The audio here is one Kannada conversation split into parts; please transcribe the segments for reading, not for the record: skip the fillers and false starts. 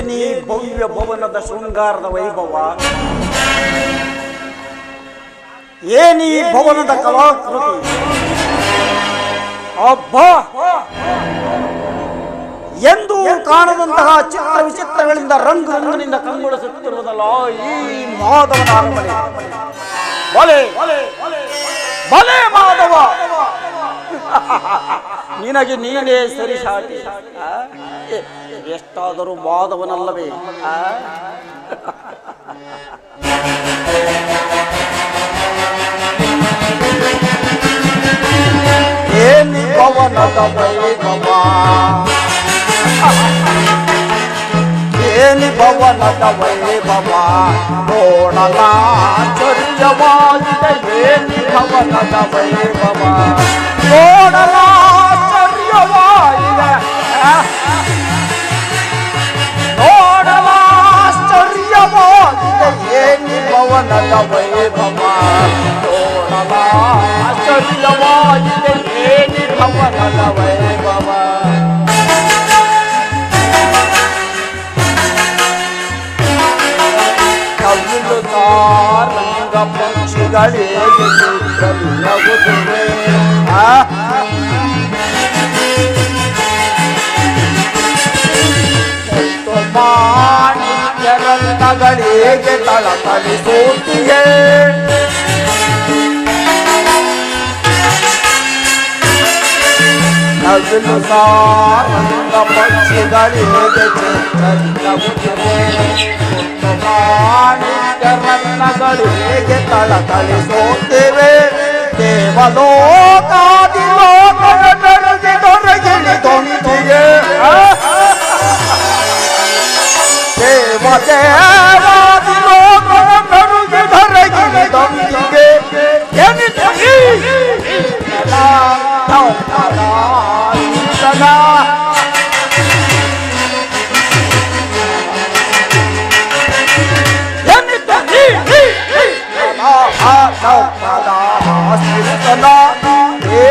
ಏನಿ ಭವ್ಯ ಭವನದ ಶೃಂಗಾರದ ವೈಭವ, ಏನಿ ಭವನದ ಕಲಾಕೃತಿ. ಅಬ್ಬಾ, ಎಂದು ಕಾಣದಂತಹ ಚಿತ್ರ ವಿಚಿತ್ರಗಳಿಂದ ರಂಗು ರಂಗಿನಿಂದ ಕಂಗೊಳಿಸುತ್ತಿರುವುದಲ್ಲ ಈ ಮಾಧವನ ಅರಮನೆ. ಬಲೆ ಬಲೆ ಮಾಧವ, ನಿನಗೆ ನೀನೇ ಸರಿಸಾಟಿ. ಎಷ್ಟಾದರೂ ಮಾಧವನಲ್ಲವೇ? ಏನಿ ಭವನದ ವೈಭವ, ಏನಿ ಭವನದ ವೈಭವ ನೋಡಲಾಶ್ಚರ್ಯವಾಗಿದೆ. ಏನಿ ಭವನದ ವೈಭವ ನೋಡಲಾಶ್ಚರ್ಯವಾಗಿದೆ, ನೋಡಲಾಶ್ಚರ್ಯವಾಗಿದೆ. ಏನಿ ಭವನದ ವೈಭವ ನೋಡಲಾಶ್ಚರ್ಯವಾಗಿದೆ. ಏನಿ ಭವನದ ವೈಭವ. ರಂಗ ಪಕ್ಷಿಗಳಿಗೆ ಚಿತ್ರವಿಲ್ಲಗುತ್ತಿವೆ, ಮಾಣಿಕ್ಯರಂಗಗಳಿಗೆ ತಳತಳಿಸುತ್ತಿವೆ. ನವಿಲು ರಂಗ ಪಕ್ಷಿಗಳಿಗೆ ಚಿತ್ರವಿಲ್ಲಗುತ್ತಿವೆ. ಮಾಣಿಕ್ಯರನ್ನಗಳಿಗೆ ತಳತಳಿಸುತ್ತಿವೆ. ದೇವಲೋಕಾದಿ ಲೋಕಗಳಿಗೆ ದೊರಗಿಳಿದೊಂದಿಗೆ, ದೇವದೇವಾದಿ ಲೋಕಗಳಿಗೆ ದೊರಗಿಳಿದೊಂದಿಗೆ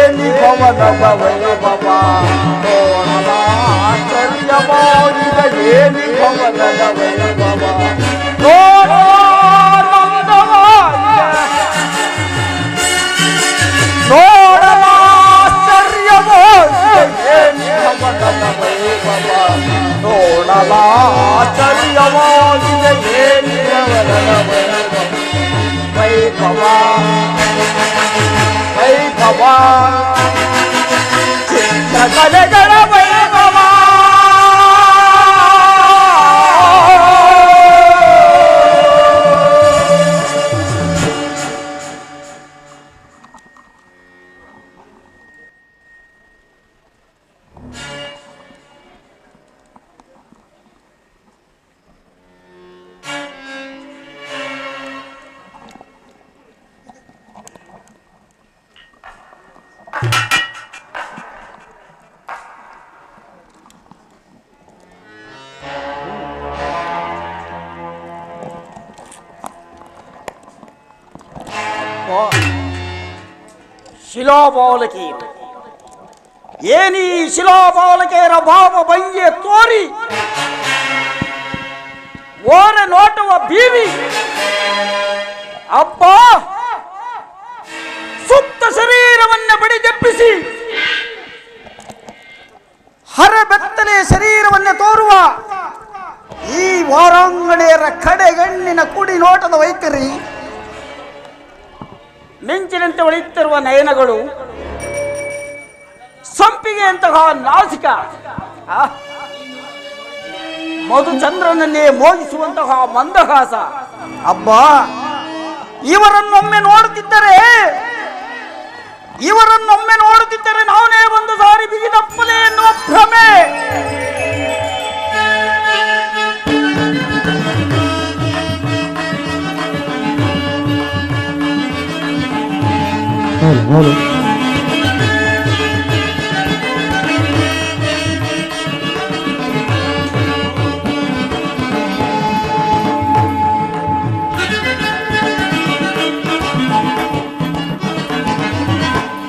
ಏನಿ ಭವನದ ವೈಭವ ನೋಡಲಾಶ್ಚರ್ಯವಾಗಿದೆ. ಏನಿ ಭವನದ ವೈಭವ ನೋಡಲಾಶ್ಚರ್ಯವಾಗಿದೆ. ಏನಿ ಭವನದ ವೈಭವ ನೋಡಲಾಶ್ಚರ್ಯವಾಗಿದೆ. ಏನಿ ಭವನದ ವೈಭವ ವೈಭವ ಚಿತ್ರಕಲೆಗಳ ವೈಭವ. ಶಿಲಾಬಾಲಕಿ, ಏನಿ ಶಿಲಾಬಾಲಕಿಯರ ಭಾವ ಭಂಗಿಯ ತೋರಿ ಓರೆ ನೋಟವ ಬೀರಿ. ಅಬ್ಬ, ಸುಪ್ತ ಶರೀರವನ್ನ ಬಡಿದೆಬ್ಬಿಸಿ ಹರಬೆತ್ತಲೆ ಶರೀರವನ್ನೇ ತೋರುವ ಈ ವಾರಾಂಗಣೆಯರ ಕಡೆಗಣ್ಣಿನ ಕುಡಿ ನೋಟದ ವೈಖರಿ, ಮಿಂಚಿನಂತೆ ಹೊಳೆಯುತ್ತಿರುವ ನಯನಗಳು, ಸಂಪಿಗೆಯಂತಹ ನಾಸಿಕ, ಮಧುಚಂದ್ರನನ್ನೇ ಮೋಹಿಸುವಂತಹ ಮಂದಹಾಸ. ಅಬ್ಬಾ, ಇವರನ್ನೊಮ್ಮೆ ನೋಡುತ್ತಿದ್ದರೆ ನಾನೇ ಒಂದು ಸಾರಿ ಬಿಗಿದಪ್ಪಲೆ ಎನ್ನುವ ಭ್ರಮೆ.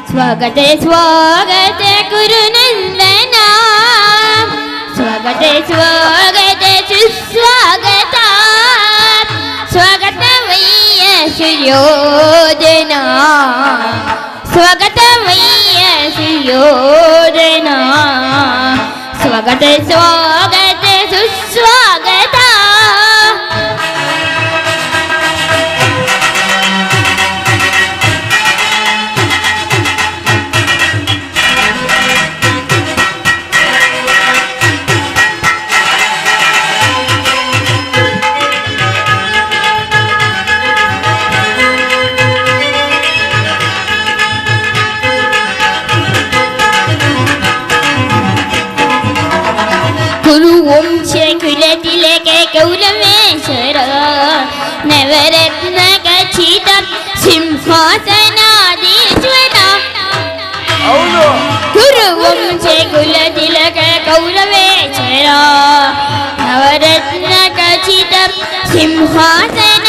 स्वागते स्वागते गुरुनंदना, स्वागते स्वागते ಸುಸ್ವಾಗತ ಸ್ವಾಗತವಯ್ಯ ಸುಯೋಧನ ಸ್ವಾಗತವಯ್ಯ ಸುಯೋಧನ ಸ್ವಾಗತ ಸ್ವಾಗತ ಸುಸ್ವಾಗತ ಕುರುವಂಶ ಕುಲತಿಲಕ ಕೌರವೇಶ್ವರ ನವರತ್ನ ಖಚಿತ ಸಿಂಹಾಸನಾಧೀಶ್ವರ ಹೌದು. ಕುರುವಂಶ ಕುಲತಿಲಕ ಕೌರವೇಶ್ವರ ನವರತ್ನ ಖಚಿತ ಸಿಂಹಾಸನಾಧೀಶ್ವರ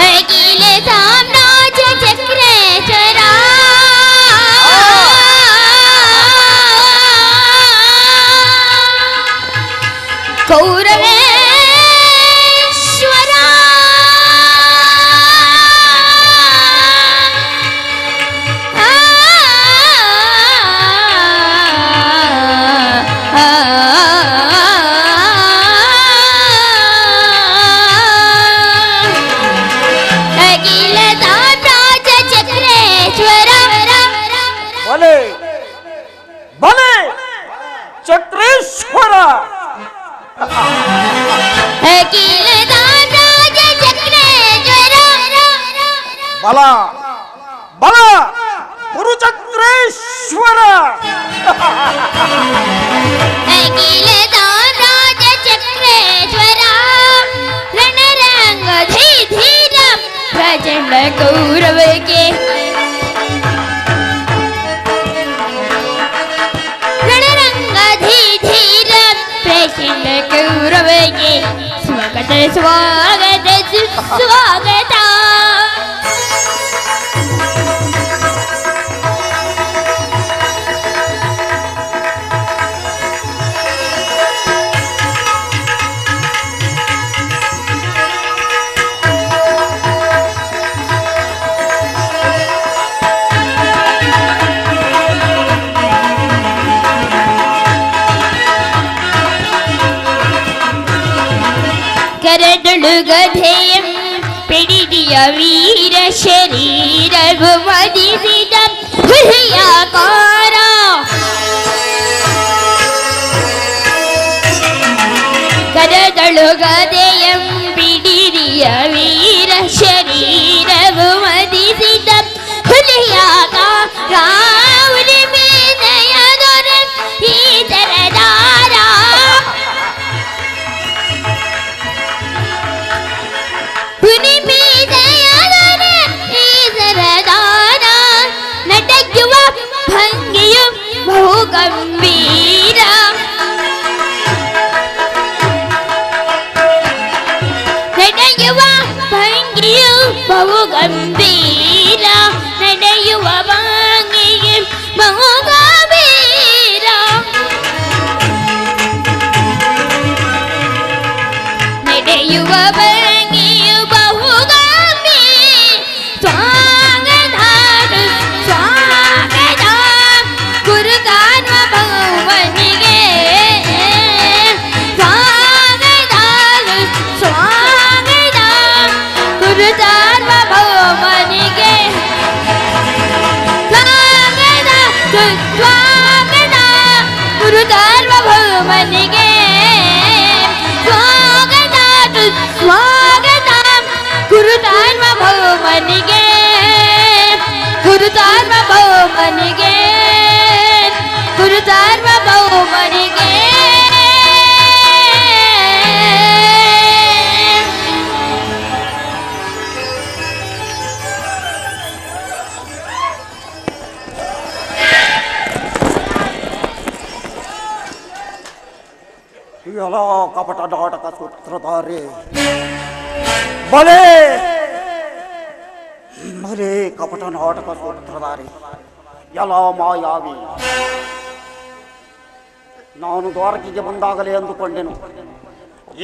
ಅಖಿಲ ಸಾಮ್ರಾಜ್ಯ ಚಕ್ರೇಶ್ವರ ಕೌರವೇಶ್ವರ ಅಖಿಲ ಸಾಮ್ರಾಜ್ಯ ಚಕ್ರೇಶ್ವರ ಬಲೆ ಬಲೆ ಚಕ್ರೇಶ್ವರ ಅಖಿಲ ಸಾಮ್ರಾಜ್ಯ ಚಕ್ರೇಶ್ವರ ಬಲ ಬಲ ಗುರುಚಕ್ರೇಶ್ವರ ಅಖಿಲ ಸಾಮ್ರಾಜ್ಯ ಚಕ್ರೇಶ್ವರ ರಣರಂಗ ಧೀರ ಪ್ರಚಂಡ ಕೌರವಕ್ಕೆ ರಣರಂಗ ಧೀರ ಪ್ರಚಂಡ ಕೌರವಕ್ಕೆ ಸ್ವಾಗತ ಸ್ವಾಗತ ಸುಸ್ವಾಗತ ಕರದೊಳುಗಧೆಯಂ ಪಿಡಿದಿಯ ವೀರ ಶರೀರವು ಮದಿಸಿದ ಹುಲಿಯಾಕಾರ ಕರದೊಳುಗಧೆಯಂ ಪಿಡಿದಿಯ ವೀರ ಶರೀರವು ಮದಿಸಿದ ಹುಲಿಯಾಕಾರ ಉರಿಮೇದಯದೊರ ಈ ತರದಾರ ನಡೆಯುವ ಭಂಗಿಯು ಬಹು ಗಂಭೀರ ನಡೆಯುವ ಭಂಗಿಯು ಬಹು ಗಂಭೀರ ನಡೆಯುವ ಭಂಗಿಯು ಬಹು ಗಂಭೀರ ನಡೆಯುವ ಭಂಗಿಯು ಬಹು ಗಂಭೀರ ಸ್ವಾಗತ ಸ್ವಾಗತ ಗುರುಗಾನ ಭವನಿಗೆ ಸ್ವಾಗತ ಸ್ವಾಗತ ಗುರುಗಾನ ಭವನಿಗೆ ಸ್ವಾಗತ ಸ್ವಾಗತ ಗುರುಗಾನ ಭವನಿಗೆ ಸ್ವಾಗತ ಸ್ವಾಗತ ಗುರುಧಾರ್ಮ ಭವನಿಗೆ ಗುರುಧಾರ್ಮ ಭವನಿಗೆ ಗುರುಧಾರ್ಮ ಭವನಿಗೆ ಎಲ್ಲ ಕಪಟ ನಾಟಕ ಸೂತ್ರಧಾರಿ ಬಲೆ ಬಲೆ ಕಪಟ ನಾಟಕ ಸೂತ್ರಧಾರಿ ಎಲ್ಲ ಮಾಯಾವಿ ನಾನು ದ್ವಾರಕೆಗೆ ಬಂದಾಗಲೇ ಅಂದುಕೊಂಡೆನು,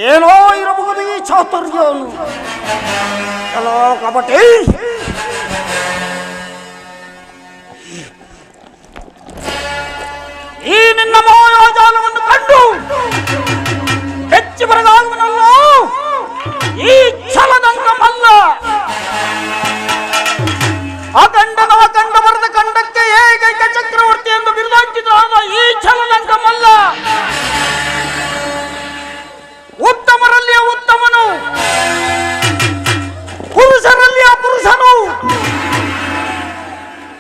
ಏನೋ ಇರಬಹುದು ಈ ಚಾತುರ್ಯವನ್ನು. ಚಲೋ ಕಪಟಿ, ಈ ನಿನ್ನ ಮಾಯಾಜಾಲವನ್ನು ಕಂಡು ಹೆಚ್ಚು ಬರಗಾಗುವನಲ್ಲ ಈ ಛಲದಂಗಮಲ್ಲ. ಅಖಂಡನವ ಕಂಡ ಬರದ ಕಂಡಕ್ಕೆ ಏಕೈಕ ಚಕ್ರವರ್ತಿ ಎಂದು ಬಿರುದಾಂಕಿತರಾದ ಈ ಛಲದಂಗಮಲ್ಲ. ಉತ್ತಮರಲ್ಲಿಯ ಉತ್ತಮನು, ಪುರುಷರಲ್ಲಿಯ ಪುರುಷನು,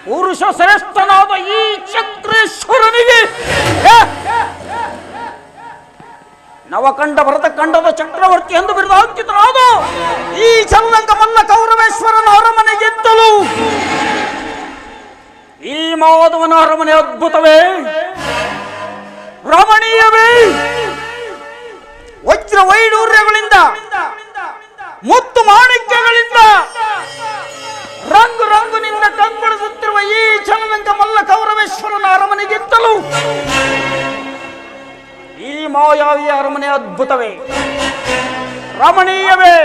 ಪುರುಷ ಶ್ರೇಷ್ಠನಾದ ಈ ಚಕ್ರೇಶ್ವರನಿಗೆ ನವಕಂಡ ಭರತ ಖಂಡದ ಚಕ್ರವರ್ತಿ ಎಂದು ಬಿರುದಾಂಕಿತನಾದ ಈ ಛಲದಂಗಮಲ್ಲ ಕೌರವೇಶ್ವರನ ಅರಮನೆಗಿಂತಲೂ ಈ ಮಾಧವನ ಅರಮನೆ ಅದ್ಭುತವೇ, ರಮಣೀಯವೇ. ವಜ್ರ ವೈಡೂರ್ಯಗಳಿಂದ, ಮುತ್ತು ಮಾಣಿಕ್ಯಗಳಿಂದ ರಂಗು ರಂಗುನಿಂದ ಕಂಗೊಳಿಸುತ್ತಿರುವ ಈ ಛಲದಂಗಮಲ್ಲ ಕೌರವೇಶ್ವರನ ಅರಮನೆಗಿಂತಲೂ ಈ ಮಾಯಾವಿಯ ಅರಮನೆ ಅದ್ಭುತವೇ, ರಮಣೀಯವೇ,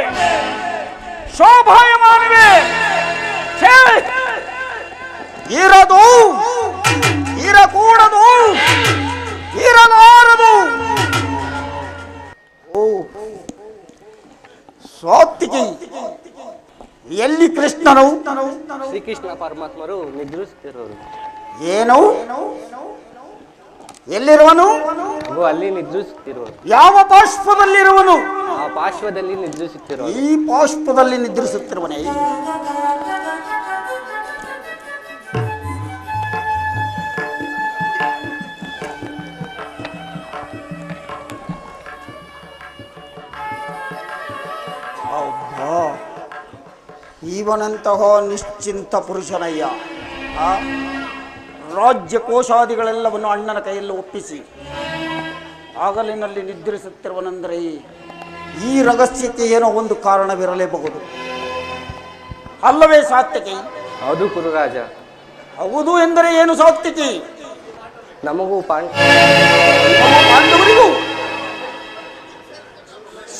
ಶೋಭಾಯಮಾನವೇ. ಇರದು, ಇರಕೂಡದು, ಇರಲಾರದು. ಓ ಸಾತ್ವಿಕಿ, ಎಲ್ಲಿ ಕೃಷ್ಣನು? ಶ್ರೀಕೃಷ್ಣ ಪರಮಾತ್ಮರು ನಿದ್ರಿಸುತ್ತಿರೋರು. ಏನು? ಎಲ್ಲಿರುವನು? ಅಲ್ಲಿ ನಿದ್ರಿಸುತ್ತಿರುವರು. ಯಾವ ಪಾರ್ಶ್ವದಲ್ಲಿರುವನು? ಆ ಪಾರ್ಶ್ವದಲ್ಲಿ ನಿದ್ರಿಸುತ್ತಿರುವ. ಈ ಪಾರ್ಶ್ವದಲ್ಲಿ ನಿದ್ರಿಸುತ್ತಿರುವನೇ. ಇವನಂತಹ ನಿಶ್ಚಿಂತ ಪುರುಷನಯ್ಯ. ರಾಜ್ಯ ಕೋಶಾದಿಗಳೆಲ್ಲವನ್ನು ಅಣ್ಣನ ಕೈಯಲ್ಲಿ ಒಪ್ಪಿಸಿ ಆಗಲಿನಲ್ಲಿ ನಿದ್ರಿಸುತ್ತಿರುವನೆಂದರೆ ಈ ರಹಸ್ಯಕ್ಕೆ ಏನೋ ಒಂದು ಕಾರಣವಿರಲೇಬಹುದು, ಅಲ್ಲವೇ ಸಾತ್ವಿಕಿ? ಹೌದು ಕುರುರಾಜ. ಹೌದು ಎಂದರೆ ಏನು ಸಾತ್ವಿಕಿ? ನಮಗೂ ಪಾಂಡವರಿಗೂ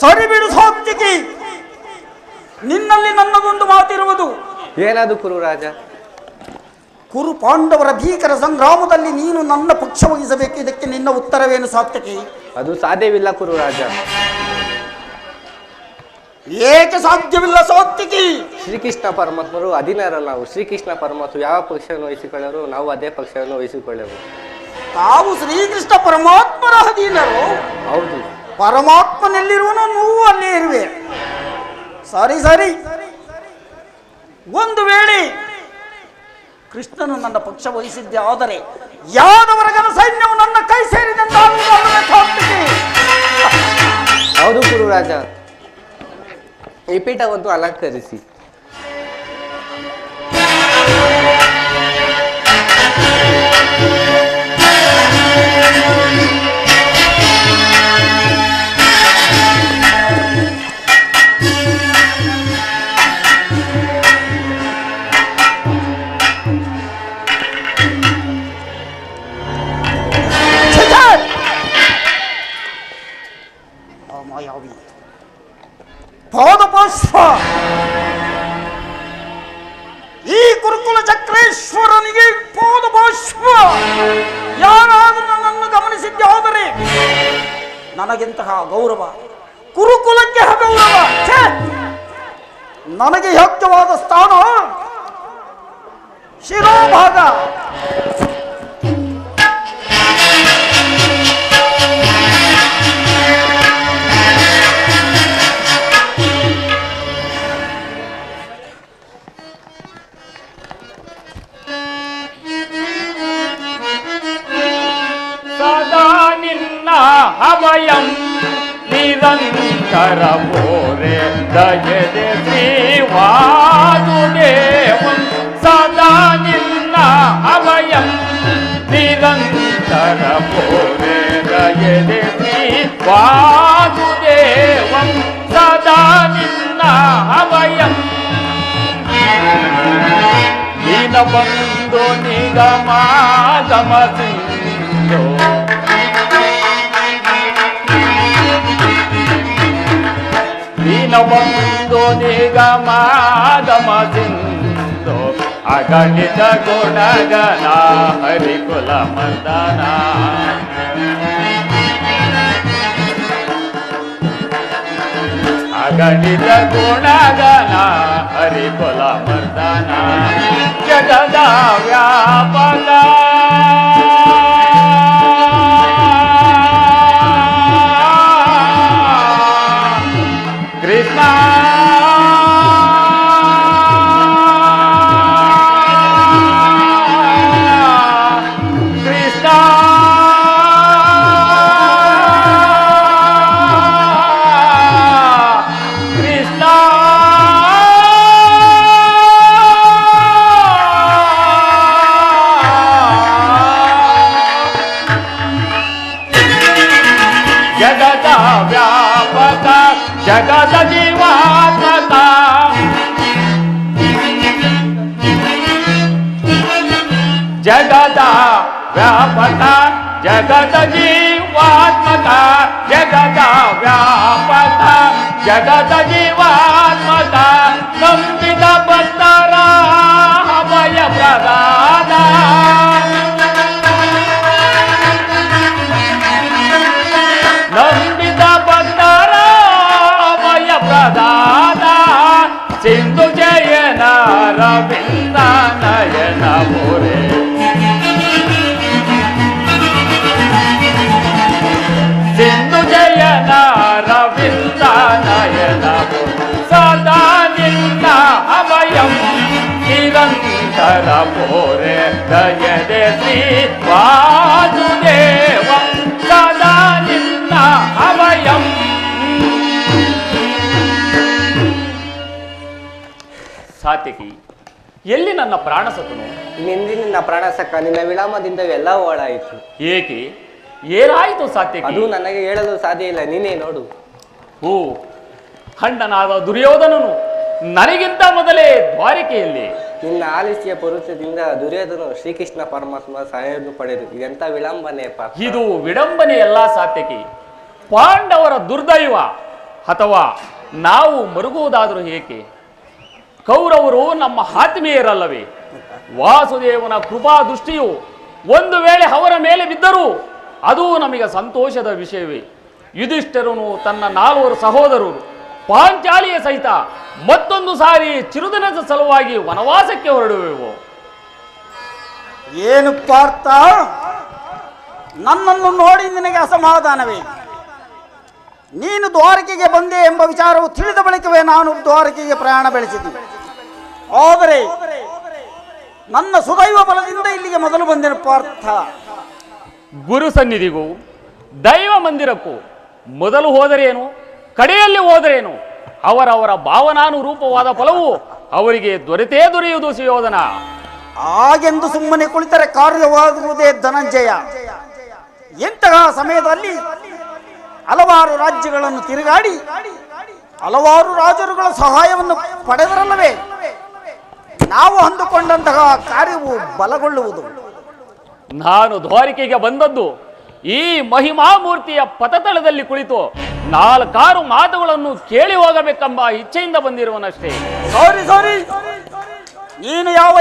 ಸರಿ ಬಿಡು ಸಾತ್ವಿಕಿ. ನಿನ್ನಲ್ಲಿ ನನ್ನದೊಂದು ಮಾತಿರುವುದು. ಏನದು ಕುರುರಾಜ? ಕುರು ಪಾಂಡವರ ಭೀಕರ ಸಂಗ್ರಾಮದಲ್ಲಿ ನೀನು ನನ್ನ ಪಕ್ಷ ವಹಿಸಬೇಕು. ಇದಕ್ಕೆ ನಿನ್ನ ಉತ್ತರವೇನು ಸಾತ್ವಿಕಿ? ಅದು ಸಾಧ್ಯವಿಲ್ಲ ಕುರುರಾಜ. ಏಕೆ ಸಾಧ್ಯವಿಲ್ಲ ಸಾತ್ವಿಕಿ? ಶ್ರೀಕೃಷ್ಣ ಪರಮಾತ್ಮರು ಅಧೀನರಲ್ಲ ನಾವು. ಶ್ರೀಕೃಷ್ಣ ಪರಮಾತ್ಮ ಯಾವ ಪಕ್ಷವನ್ನು ವಹಿಸಿಕೊಳ್ಳರು, ನಾವು ಅದೇ ಪಕ್ಷವನ್ನು ವಹಿಸಿಕೊಳ್ಳೆವು. ತಾವು ಶ್ರೀಕೃಷ್ಣ ಪರಮಾತ್ಮರ ಅಧೀನರು. ಹೌದು. ಪರಮಾತ್ಮನೆಲ್ಲಿರುವನು, ನೀವು ಅಲ್ಲೇ ಇರುವೆ. ಸರಿ ಸರಿ. ಒಂದು ವೇಳೆ ಕೃಷ್ಣನು ನನ್ನ ಪಕ್ಷ ವಹಿಸಿದ್ದೆ ಆದರೆ ಯಾದವರ ಸೈನ್ಯವು ನನ್ನ ಕೈ ಸೇರಿದಂತ ಹೌದು ಕುರುರಾಜ. ಈ ಪೀಠವನ್ನು ಅಲಂಕರಿಸಿ. ಪಾದಪಾಶ್ವ ಈ ಕುರುಕುಲ ಚಕ್ರೇಶ್ವರನಿಗೆ ಪಾದಪಾಶ್ವ. ಯಾರಾದರೂ ನನ್ನನ್ನು ಗಮನಿಸಿದ್ದಾದರೆ ನನಗಿಂತಹ ಗೌರವ, ಕುರುಕುಲಕ್ಕೆ ಅಗೌರವ. ನನಗೆ ಯೋಗ್ಯವಾದ ಸ್ಥಾನ ಶಿರೋಭಾಗ. ಅಭಯಂ ನಿರಂತರ ಭೋರೆ ದಯದೆ ಶ್ರೀವಾಸುದೇವಂ ಸದಾ ನಿನ್ನ ಅಭಯಂ ನಿರಂತರ ಭೋರೆ ದಯದೆ ಶ್ರೀವಾಸುದೇವಂ ಸದಾ ನಿನ್ನ ಅಭಯಂ ದೀನಬಂಧು ನಿಗಮಾಗಮ ಸಿಂಧೋ ದೀನಬಂಧು ನಿಗಮಾಗಮ ಸಿಂಧು ಅಗಣಿತ ಗುಣಗಣ ಹರಿಕುಲ ಮರ್ದನ ಅಗಣಿತ ಗುಣಗಣ ಹರಿಕುಲ ಮರ್ದನ ಜಗದ ವ್ಯಾಪಕ ಕೃಷ್ಣ ಕೃಷ್ಣ ಕೃಷ್ಣ ಜಗದ ವ್ಯಾಪಕ ಜಗದ ಜೀವಾತ್ಮಕ ಜಗದ ವ್ಯಾಪಕ ಜಗದ ಜೀವಾತ್ಮಕ ಜಗದ ವ್ಯಾಪಕ ಜಗದ ಜೀವಾತ್ಮಕ ನಂಬಿದ ಭಕ್ತರ ಅಭಯ ಪ್ರದಾನ ನಂಬಿದ ಭಕ್ತರ ಅಭಯ ಪ್ರದಾನ ಸಿಂಧು ಜಯನ ರವಿಂದ ನಯನ ಮೋರೆ ಸಿಂಧು ಜಯನ ರವಿಂದ ನಯನ ಸದಾ ನಿನ್ನ ಅಭಯಂ ನಿರಂತರ ಮೋರೆ ದಯದೆ ಶ್ರೀ ವಾಸುದೇವಂ ಸದಾ ನಿನ್ನ ಅಭಯಂ. ಸಾತ್ಯಕಿ, ಎಲ್ಲಿ ನನ್ನ ಪ್ರಾಣ ಸತನು? ನಿನ್ನ ಪ್ರಾಣ ಸಕ್ಕ, ನಿನ್ನ ವಿಳಾಮದಿಂದ ಎಲ್ಲ ಓಡಾಯಿತು. ಏಕೆ? ಏನಾಯಿತು ಸಾತ್ಯಕಿ? ಅದು ನನಗೆ ಹೇಳಲು ಸಾಧ್ಯ ಇಲ್ಲ, ನೀನೇ ನೋಡು. ಓ, ಖಂಡನಾದ ದುರ್ಯೋಧನನು ನನಗಿಂತ ಮೊದಲೇ ದ್ವಾರಿಕೆಯಲ್ಲಿ ನಿನ್ನ ಆಲಿಸಿಯ ಪುರುಷದಿಂದ ದುರ್ಯೋಧನ ಶ್ರೀಕೃಷ್ಣ ಪರಮಾತ್ಮ ಸಹಾಯವನ್ನು ಪಡೆದು ಇದೆಂತ ವಿಳಂಬನೆ ಪಾಪ. ಇದು ವಿಡಂಬನೆ ಎಲ್ಲ ಸಾತ್ಯಕಿ. ಪಾಂಡವರ ದುರ್ದೈವ ಅಥವಾ ನಾವು ಮರುಗುವುದಾದರೂ ಏಕೆ? ಕೌರವರು ನಮ್ಮ ಆತ್ಮೀಯರಲ್ಲವೇ? ವಾಸುದೇವನ ಕೃಪಾ ದೃಷ್ಟಿಯು ಒಂದು ವೇಳೆ ಅವರ ಮೇಲೆ ಬಿದ್ದರೂ ಅದು ನಮಗೆ ಸಂತೋಷದ ವಿಷಯವೇ. ಯುಧಿಷ್ಠಿರನು ತನ್ನ 4 ಸಹೋದರರು ಪಾಂಚಾಲಿಯ ಸಹಿತ ಮತ್ತೊಂದು ಸಾರಿ ಚಿರುದಿನದ ಸಲುವಾಗಿ ವನವಾಸಕ್ಕೆ ಹೊರಡುವೆವು. ಏನು ಪಾರ್ಥ, ನನ್ನನ್ನು ನೋಡಿ ನಿನಗೆ ಅಸಮಾಧಾನವೇ? ನೀನು ದ್ವಾರಕೆಗೆ ಬಂದೆ ಎಂಬ ವಿಚಾರವು ತಿಳಿದ ಬಳಿಕವೇ ನಾನು ದ್ವಾರಕೆಗೆ ಪ್ರಯಾಣ ಬೆಳೆಸಿದ್ದೀನಿ. ಆದರೆ ನನ್ನ ಸುದೈವ ಬಲದಿಂದ ಇಲ್ಲಿಗೆ ಮೊದಲು ಬಂದೆನು ಪಾರ್ಥ. ಗುರು ಸನ್ನಿಧಿಗೂ ದೈವ ಮಂದಿರಕ್ಕೂ ಮೊದಲು ಹೋದರೇನು, ಕಡೆಯಲ್ಲಿ ಹೋದರೇನು, ಅವರವರ ಭಾವನಾನುರೂಪವಾದ ಫಲವು ಅವರಿಗೆ ದೊರೆತೇ ದೊರೆಯುವುದು ಸುಯೋಧನ. ಹಾಗೆಂದು ಸುಮ್ಮನೆ ಕುಳಿತರೆ ಕಾರ್ಯವಾಗುವುದೇ ಧನಂಜಯ. ಇಂತಹ ಸಮಯದಲ್ಲಿ ಹಲವಾರು ರಾಜ್ಯಗಳನ್ನು ತಿರುಗಾಡಿ ಹಲವಾರು ರಾಜರುಗಳ ಸಹಾಯವನ್ನು ಪಡೆದರಲ್ಲವೇ ನಾವು ಅಂದುಕೊಂಡಂತಹ ಕಾರ್ಯವು ಬಲಗೊಳ್ಳುವುದು. ನಾನು ದ್ವಾರಿಕೆಗೆ ಬಂದದ್ದು ಈ ಮಹಿಮಾಮೂರ್ತಿಯ ಪಥತಳದಲ್ಲಿ ಕುಳಿತು 4 ಮಾತುಗಳನ್ನು ಕೇಳಿ ಹೋಗಬೇಕೆಂಬ ಇಚ್ಛೆಯಿಂದ ಬಂದಿರುವನಷ್ಟೇ. ಸಾರಿ, ನೀನು ಯಾವ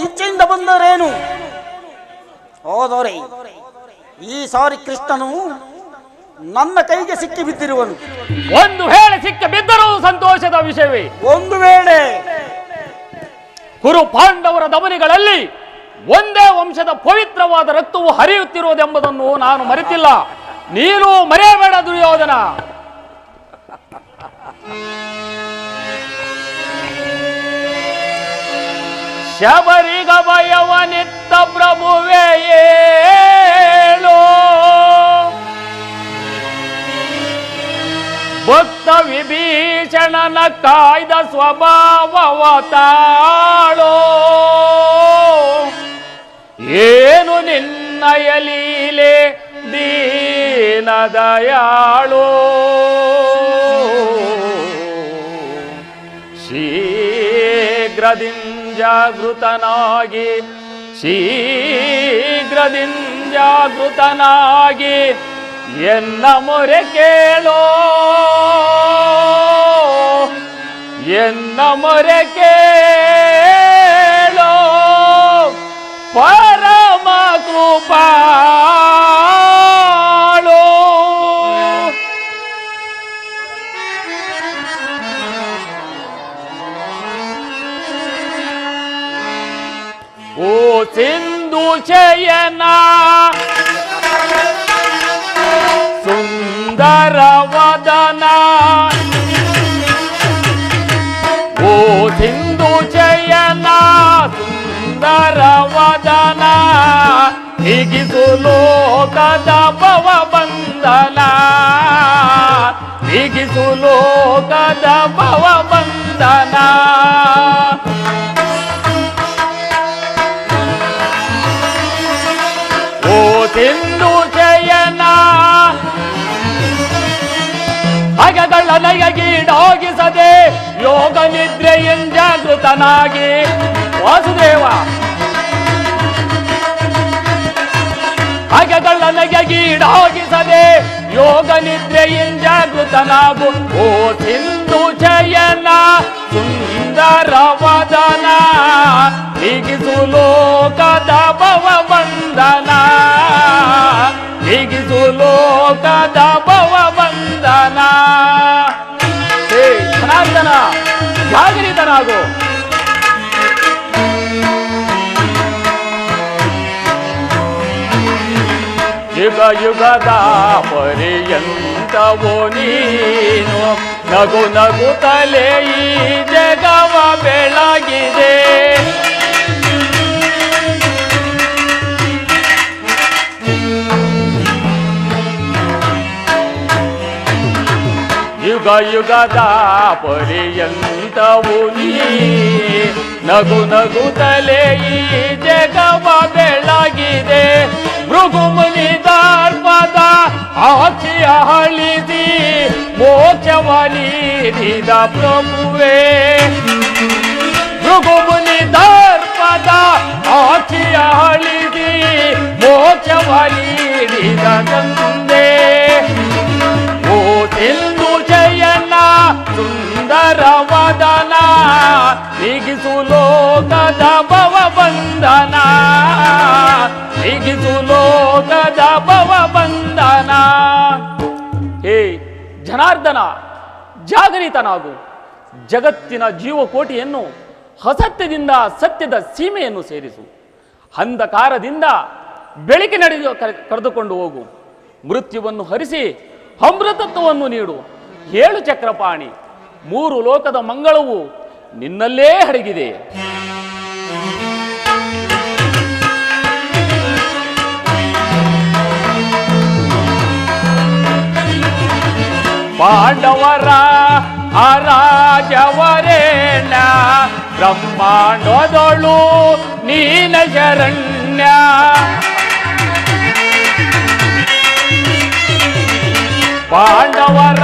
ಇಚ್ಛೆಯಿಂದ ಬಂದರೇನು? ಹೋದೋರೆ, ಈ ಸಾರಿ ಕೃಷ್ಣನು ನನ್ನ ಕೈಗೆ ಸಿಕ್ಕಿ ಬಿದ್ದಿರುವನು. ಒಂದು ವೇಳೆ ಸಿಕ್ಕ ಬಿದ್ದರೂ ಸಂತೋಷದ ವಿಷಯವೇ. ಒಂದು ವೇಳೆ ಕುರು ಪಾಂಡವರ ದಮನಿಗಳಲ್ಲಿ ಒಂದೇ ವಂಶದ ಪವಿತ್ರವಾದ ರಕ್ತವು ಹರಿಯುತ್ತಿರುವುದೆಂಬುದನ್ನು ನಾನು ಮರೆತಿಲ್ಲ. ನೀನು ಮರೆಯಬೇಡ ದುರ್ಯೋಧನ. ಶಬರಿಗ ಭಯವನಿತ್ತ ಪ್ರಭುವೇ ಏಳೋ, ಭಕ್ತ ವಿಭೀಷಣನ ಕಾಯ್ದ ಸ್ವಭಾವವ ತಾಳೋ. ಏನು ನಿನ್ನಯ ಲೀಲೆ ದೀನ ದಯಾಳೋ. ಶೀಘ್ರದಿಂಜಾಗೃತನಾಗಿ ಎನ್ನ ಮೊರೆ ಕೇಳೋ. ಎನ್ನ ಮೊರೆ ಕೇಳೋ ಪರಮ ಕೃಪಾಳೋ. ಓ ಸಿಂಧು ಶಯನ ಸುಂದರ ವದನ, ಓ ಸಿಂಧು ಶಯನ ಸುಂದರ ವದನ, ಹಿಗಿಸು ಲೋಕದ ಭವ ಬಂಧನ, ಹಿಗಿಸು ಲೋಕದ ಭವ ಬಂಧನ. ಓ ಸಿಂಧು ಶಯನ ಹಗಗಳ ನಯಗೀಡಾಗಿಸದೆ ಯೋಗ ನಿದ್ರೆಯಿಂಜಾಗೃತನಾಗಿ ವಾಸುದೇವ ಹಗಗಳ ನಯಗೀಡಾಗಿಸದೆ ಯೋಗ ನಿದ್ರೆಯಿಂಜಾಗೃತನಾಗು. ಓ ಸಿಂಧು ಶಯನ ಸುಂದರ ವದನ, ಹಿಗಿಸು ಲೋಕದ ಭವ ಬಂಧನ, ಹಿಗಿಸು ಲೋಕದ ಭವ ಬಂಧನ. ಹೇ ಜನಾರ್ದನ ಜಾಗರಿತನಾಗು. ಯುಗ ಯುಗದ ಪರ್ಯಂತವೋ ನೀನು ನಗು ನಗುತ್ತಲೇ ಈ ಜಗವ ಬೆಳಗಿದೆ. ಯುಗ ಯುಗದ ಪರ್ಯಂತವು ನೀ ನಗು ನಗುತ್ತಲೇ ಈ ಜಗವ ಬೆಳಗಿದೆ. ಭೃಗುಮುನಿ ದರ್ಪದ ಆಚಿಯ ಹಳಿದಿ ಮೋಕ್ಷವನಿರಿದ ಪ್ರಭುವೇ. ಭೃಗುಮುನಿ ದರ್ಪದ ಆಚಿಯ ಹಳಿದಿ ಮೋಕ್ಷವನಿರಿದ ತಂದೆ. ಓ ಸಿಂಧು ಶಯನ ಸುಂದರ ವದನ, ಹಿಗಿಸು ಲೋಕದ ಭವ ಬಂಧನ, ಹಿಗಿಸು ಲೋಕದ ಭವ ಬಂಧನ. ಹೇ ಜನಾರ್ದನ ಜಾಗರಿತನಾಗು. ಜಗತ್ತಿನ ಜೀವಕೋಟಿಯನ್ನು ಅಸತ್ಯದಿಂದ ಸತ್ಯದ ಸೀಮೆಯನ್ನು ಸೇರಿಸು. ಅಂಧಕಾರದಿಂದ ಬೆಳಕಿನೆಡೆದು ಕರೆದುಕೊಂಡು ಹೋಗು. ಮೃತ್ಯುವನ್ನು ಹರಿಸಿ ಅಮೃತತ್ವವನ್ನು ನೀಡು. ಏಳು ಚಕ್ರಪಾಣಿ, ಮೂರು ಲೋಕದ ಮಂಗಳವು ನಿನ್ನಲ್ಲೇ ಅಡಗಿದೆ. ಪಾಂಡವರ ಅರಾಜವರೇಣ ಬ್ರಹ್ಮಾಂಡದೊಳು ನೀನ ಶರಣ್ಯ. ಪಾಂಡವರ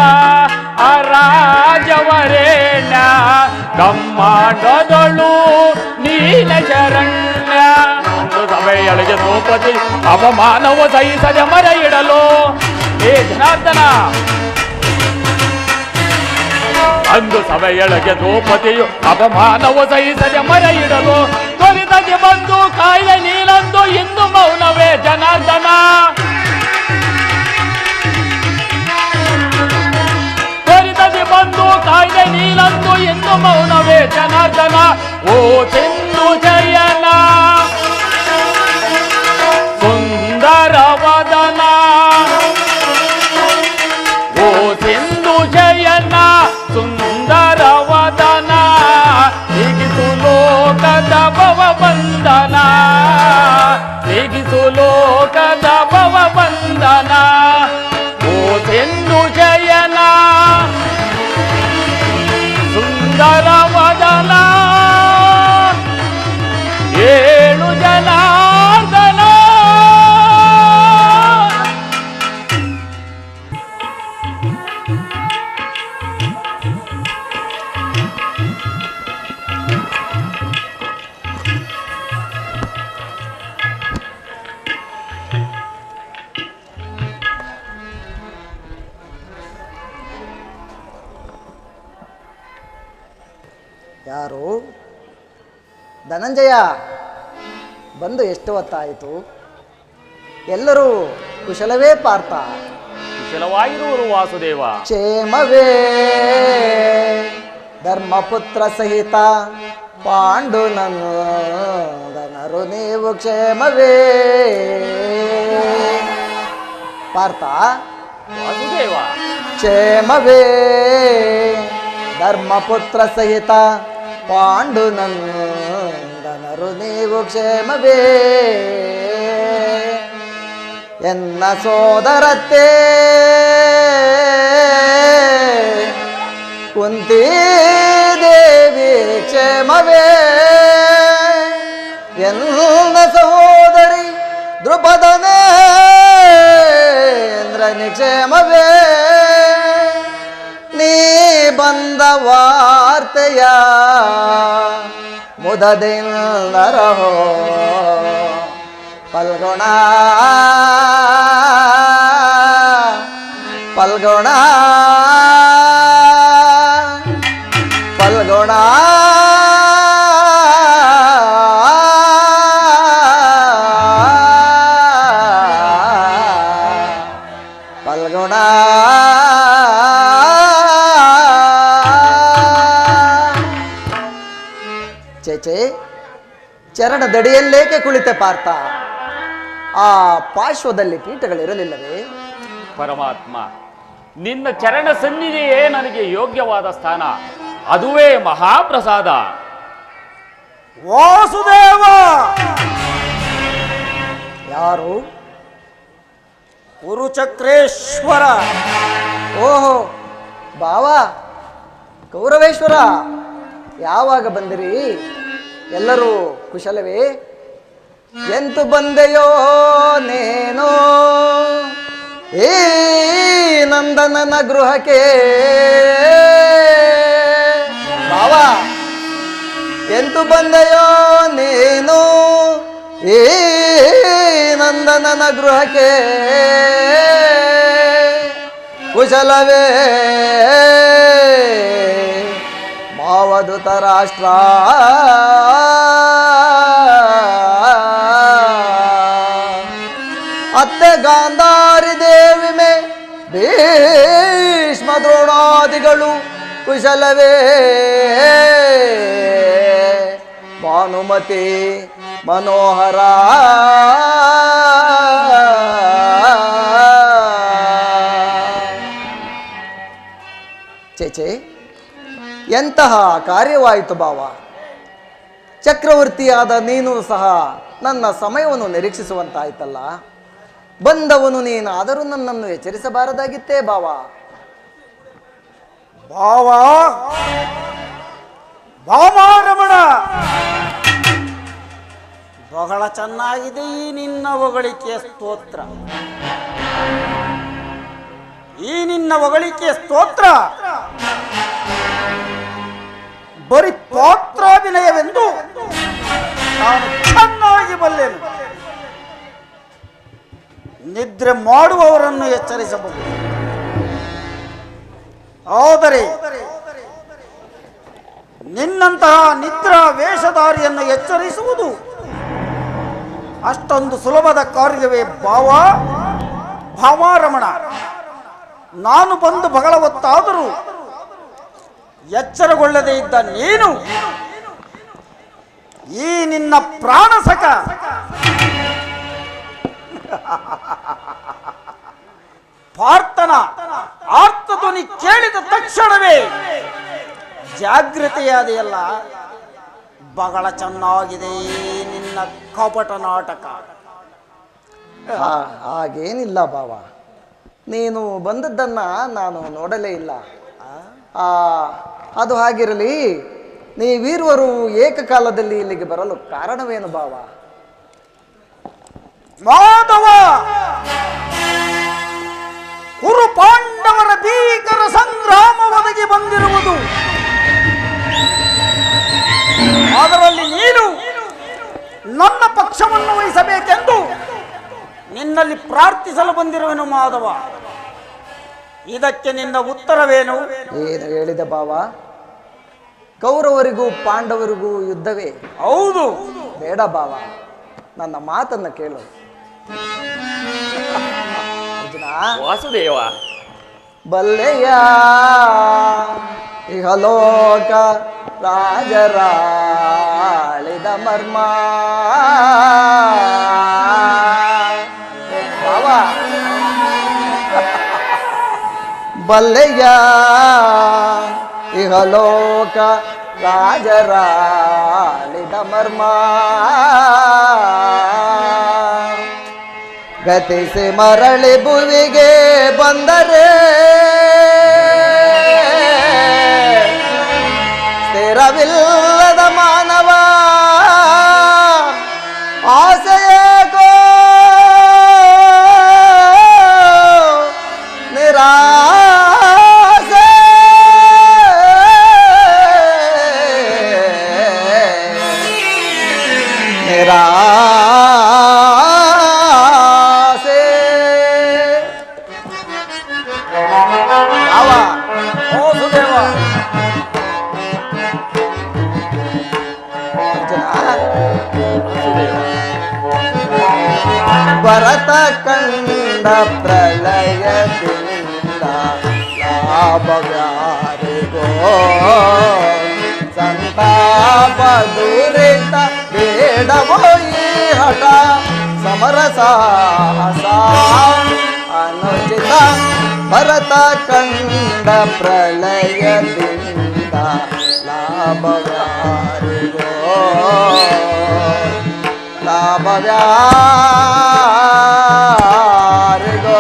ಅರಾಜವರೇಣ ಬ್ರಹ್ಮಾಂಡದೊಳು ನೀನ ಶರಣ್ಯ. ಒಂದು ಸಭೆಯೊಳಗೆ ದ್ರೌಪದಿ ಅಪಮಾನವ ಸಹಿಸದ ಮರ ಇಡಲು. ಹೇ ಜನಾರ್ದನ ಅಂದು ಸಭೆಯೊಳಗೆ ದ್ರೌಪದಿಯು ಅಪಮಾನವ ಸಹಿಸದೆ ಮರ ಇಡಲು. ತ್ವರಿತಗೆ ಬಂದು ಕಾಯ್ದೆ ನೀನಂದು ಇಂದು ಮೌನವೇ ಜನಾರ್ದನ. ತ್ವರಿತಗೆ ಬಂದು ಕಾಯ್ದೆ ನೀನಂದು ಇಂದು ಮೌನವೇ ಜನಾರ್ದನ. ಓ ಸಿಂಧು ಶಯನ ಸುಂದರ ವದನ, ಓ ಸಿಂಧು ಶಯನ ಸುಂದರ ವದನ, ಹಿಗಿಸು ಲೋಕದ ಭವ ಬಂಧನ, ಹಿಗಿಸು ಲೋಕದ ಭವ ಬಂಧನ. ಓ ಸಿಂಧು ಶಯನ ಸುಂದರ ವದನ. ಯಾರು? ಧನಂಜಯ ಬಂದು ಎಷ್ಟು ಹೊತ್ತಾಯಿತು? ಎಲ್ಲರೂ ಕುಶಲವೇ ಪಾರ್ಥ? ಕುಶಲವಾಗಿರುವರು ವಾಸುದೇವ. ಕ್ಷೇಮವೇ ಧರ್ಮಪುತ್ರ ಸಹಿತ ಪಾಂಡುನಂದನರು ನೀವು ಕ್ಷೇಮವೇ? ಪಾರ್ಥ ವಾಸುದೇವ, ಕ್ಷೇಮವೇ ಧರ್ಮಪುತ್ರ ಸಹಿತ ಪಾಂಡುನಂದನರು ನೀವು ಕ್ಷೇಮವೇ? ಎನ್ನ ಸೋದರತ್ತೆ ಕುಂತಿ ದೇವಿ ಕ್ಷೇಮವೇ? ಎನ್ನ ಸಹೋದರಿ ದ್ರುಪದನೇಂದ್ರನಿ ಕ್ಷೇಮವೇ? ನೀ ಬಂದ ವಾರ್ತೆಯ ಮುದದಿಂದರಹೋ ಪಲ್ಗುಣ ಪಲ್ಗುಣ ಪಲ್ಗುಣ ಪಲ್ಗುಣ ಚೇಚೆ ಚರಣದಡಿಯಲ್ಲೇಕೆ ಕುಳಿತೆ ಪಾರ್ಥ? ಆ ಪಾರ್ಶ್ವದಲ್ಲಿ ಪೀಠಗಳಿರಲಿಲ್ಲವೇ? ಪರಮಾತ್ಮ, ನಿನ್ನ ಚರಣ ಸನ್ನಿಧಿಯೇ ನನಗೆ ಯೋಗ್ಯವಾದ ಸ್ಥಾನ. ಅದುವೇ ಮಹಾಪ್ರಸಾದ. ವಾಸುದೇವ, ಯಾರು? ಕುರುಚಕ್ರೇಶ್ವರ. ಓಹೋ ಬಾವ, ಕೌರವೇಶ್ವರ, ಯಾವಾಗ ಬಂದಿರಿ? ಎಲ್ಲರೂ ಕುಶಲವೇ? ಎಂತು ಬಂದೆಯೋ ನೇನೋ ಈ ನಂದನನ ಗೃಹಕ್ಕೆ? ಬಾವ, ಎಂತು ಬಂದೆಯೋ ನೀನು ಈ ನಂದನನ ಗೃಹಕ್ಕೆ? ಕುಶಲವೇ ಮಾವಧೂತ ರಾಷ್ಟ್ರ? ಅತ್ತೆ ಗಾಂಧಾರಿ ದೇವಿ ಮೇ ಭೀಷ್ಮ ದ್ರೋಣಾದಿಗಳು ಕುಶಲವೇ? ಭಾನುಮತಿ ಮನೋಹರ ಚೇಚೆ, ಎಂತಹ ಕಾರ್ಯವಾಯಿತು ಬಾವ. ಚಕ್ರವರ್ತಿಯಾದ ನೀನು ಸಹ ನನ್ನ ಸಮಯವನ್ನು ನಿರೀಕ್ಷಿಸುವಂತಾಯ್ತಲ್ಲ. ಬಂದವನು ನೀನಾದರೂ ನನ್ನನ್ನು ಎಚ್ಚರಿಸಬಾರದಾಗಿತ್ತೇ ಬಾವ. ಭಾವ ಭಾಮಾರಮಣ, ಬಹಳ ಚೆನ್ನಾಗಿದೆ ಈ ನಿನ್ನ ಹೊಗಳಿಕೆಯ ಸ್ತೋತ್ರ. ಈ ನಿನ್ನ ಹೊಗಳಿಕೆಯ ಸ್ತೋತ್ರ ಬರೀ ಪಾತ್ರಾಭಿನಯವೆಂದು ನಾನು ಚೆನ್ನಾಗಿ ಬಲ್ಲೆನು. ನಿದ್ರೆ ಮಾಡುವವರನ್ನು ಎಚ್ಚರಿಸಬಹುದು, ಆದರೆ ನಿನ್ನಂತಹ ನಿದ್ರಾ ವೇಷಧಾರಿಯನ್ನು ಎಚ್ಚರಿಸುವುದು ಅಷ್ಟೊಂದು ಸುಲಭದ ಕಾರ್ಯವೇ ಭಾಮಾರಮಣ. ನಾನು ಬಂದು ಬಹಳ ಹೊತ್ತಾದರೂ ಎಚ್ಚರಗೊಳ್ಳದೇ ಇದ್ದ ನೀನು ಈ ನಿನ್ನ ಪ್ರಾಣಸಖ ಪಾರ್ಥನ ಆರ್ತಧ್ವನಿ ಕೇಳಿದ ತಕ್ಷಣವೇ ಜಾಗೃತೆಯಾದೆಯಲ್ಲ. ಬಹಳ ಚೆನ್ನಾಗಿದೆ ನಿನ್ನ ಕಪಟ ನಾಟಕ. ಹಾಗೇನಿಲ್ಲ ಬಾವ, ನೀನು ಬಂದದ್ದನ್ನ ನಾನು ನೋಡಲೇ ಇಲ್ಲ. ಅದು ಹಾಗಿರಲಿ, ನೀವೀರುವರು ಏಕಕಾಲದಲ್ಲಿ ಇಲ್ಲಿಗೆ ಬರಲು ಕಾರಣವೇನು ಬಾವ? ಮಾಧವ, ಕುರು ಪಾಂಡವರ ಭೀಕರ ಸಂಗ್ರಾಮ ಒದಗಿ ಬಂದಿರುವುದು, ಅದರಲ್ಲಿ ನೀನು ನನ್ನ ಪಕ್ಷವನ್ನು ವಹಿಸಬೇಕೆಂದು ನಿನ್ನಲ್ಲಿ ಪ್ರಾರ್ಥಿಸಲು ಬಂದಿರುವೆನು ಮಾಧವ. ಇದಕ್ಕೆ ನಿನ್ನ ಉತ್ತರವೇನು? ಏನು ಹೇಳಿದ ಬಾವ? ಕೌರವರಿಗೂ ಪಾಂಡವರಿಗೂ ಯುದ್ಧವೇ? ಹೌದು. ಬೇಡ ಭಾವ, ನನ್ನ ಮಾತನ್ನ ಕೇಳು. ಅರ್ಜುನ, ವಾಸುದೇವ ಬಲ್ಲೆಯ ಇಹಲೋಕ ರಾಜರಾಳಿದ ಮರ್ಮ. ಭಾವ, ಬಲ್ಲೆಯ ಇಹಲೋಕ ರಾಜರಾಳಿದ ಮರ್ಮ. ಗತಿಸಿ ಮರಳಿ ಭುವಿಗೆ ಬಂದರೆ ಸ್ಥಿರವಿಲ್ಲದ ಮಾನವ ಆಸೆಯೇಕೋ ನಿರಾಸೆ. ಭರತ ಕಂಡ ಪ್ರಳಯದಿಂದ ಲಾಭವ್ಯಾರಿಗೋ ಸಂತಾಪ ದುರಿತ ಬೇಡವೋ ಈ ಹಠ ಸಮರ ಸಾಹಸ ಅನುಚಿತ. ಭರತ ಕಂಡ ಪ್ರಳಯದಿಂದ ಲಾಭವ್ಯಾರಿಗೋ ಲಾಭವ್ಯಾರಿಗೋ.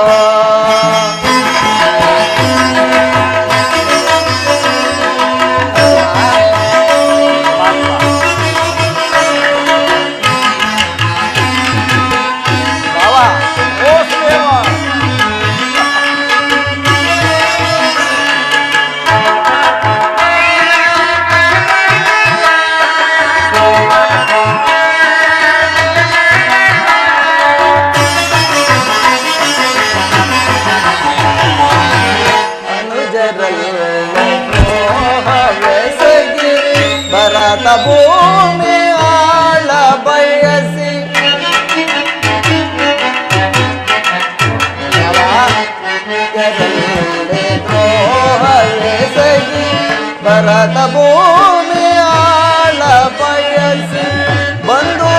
ಭರತ ಭೂಮಿ ಆಳ ಬಯಸಿ ದ್ರೋಹವೆಸಗಿ ಭರತ ಭೂಮಿ ಆಳ ಬಯಸಿ ಬಂಧು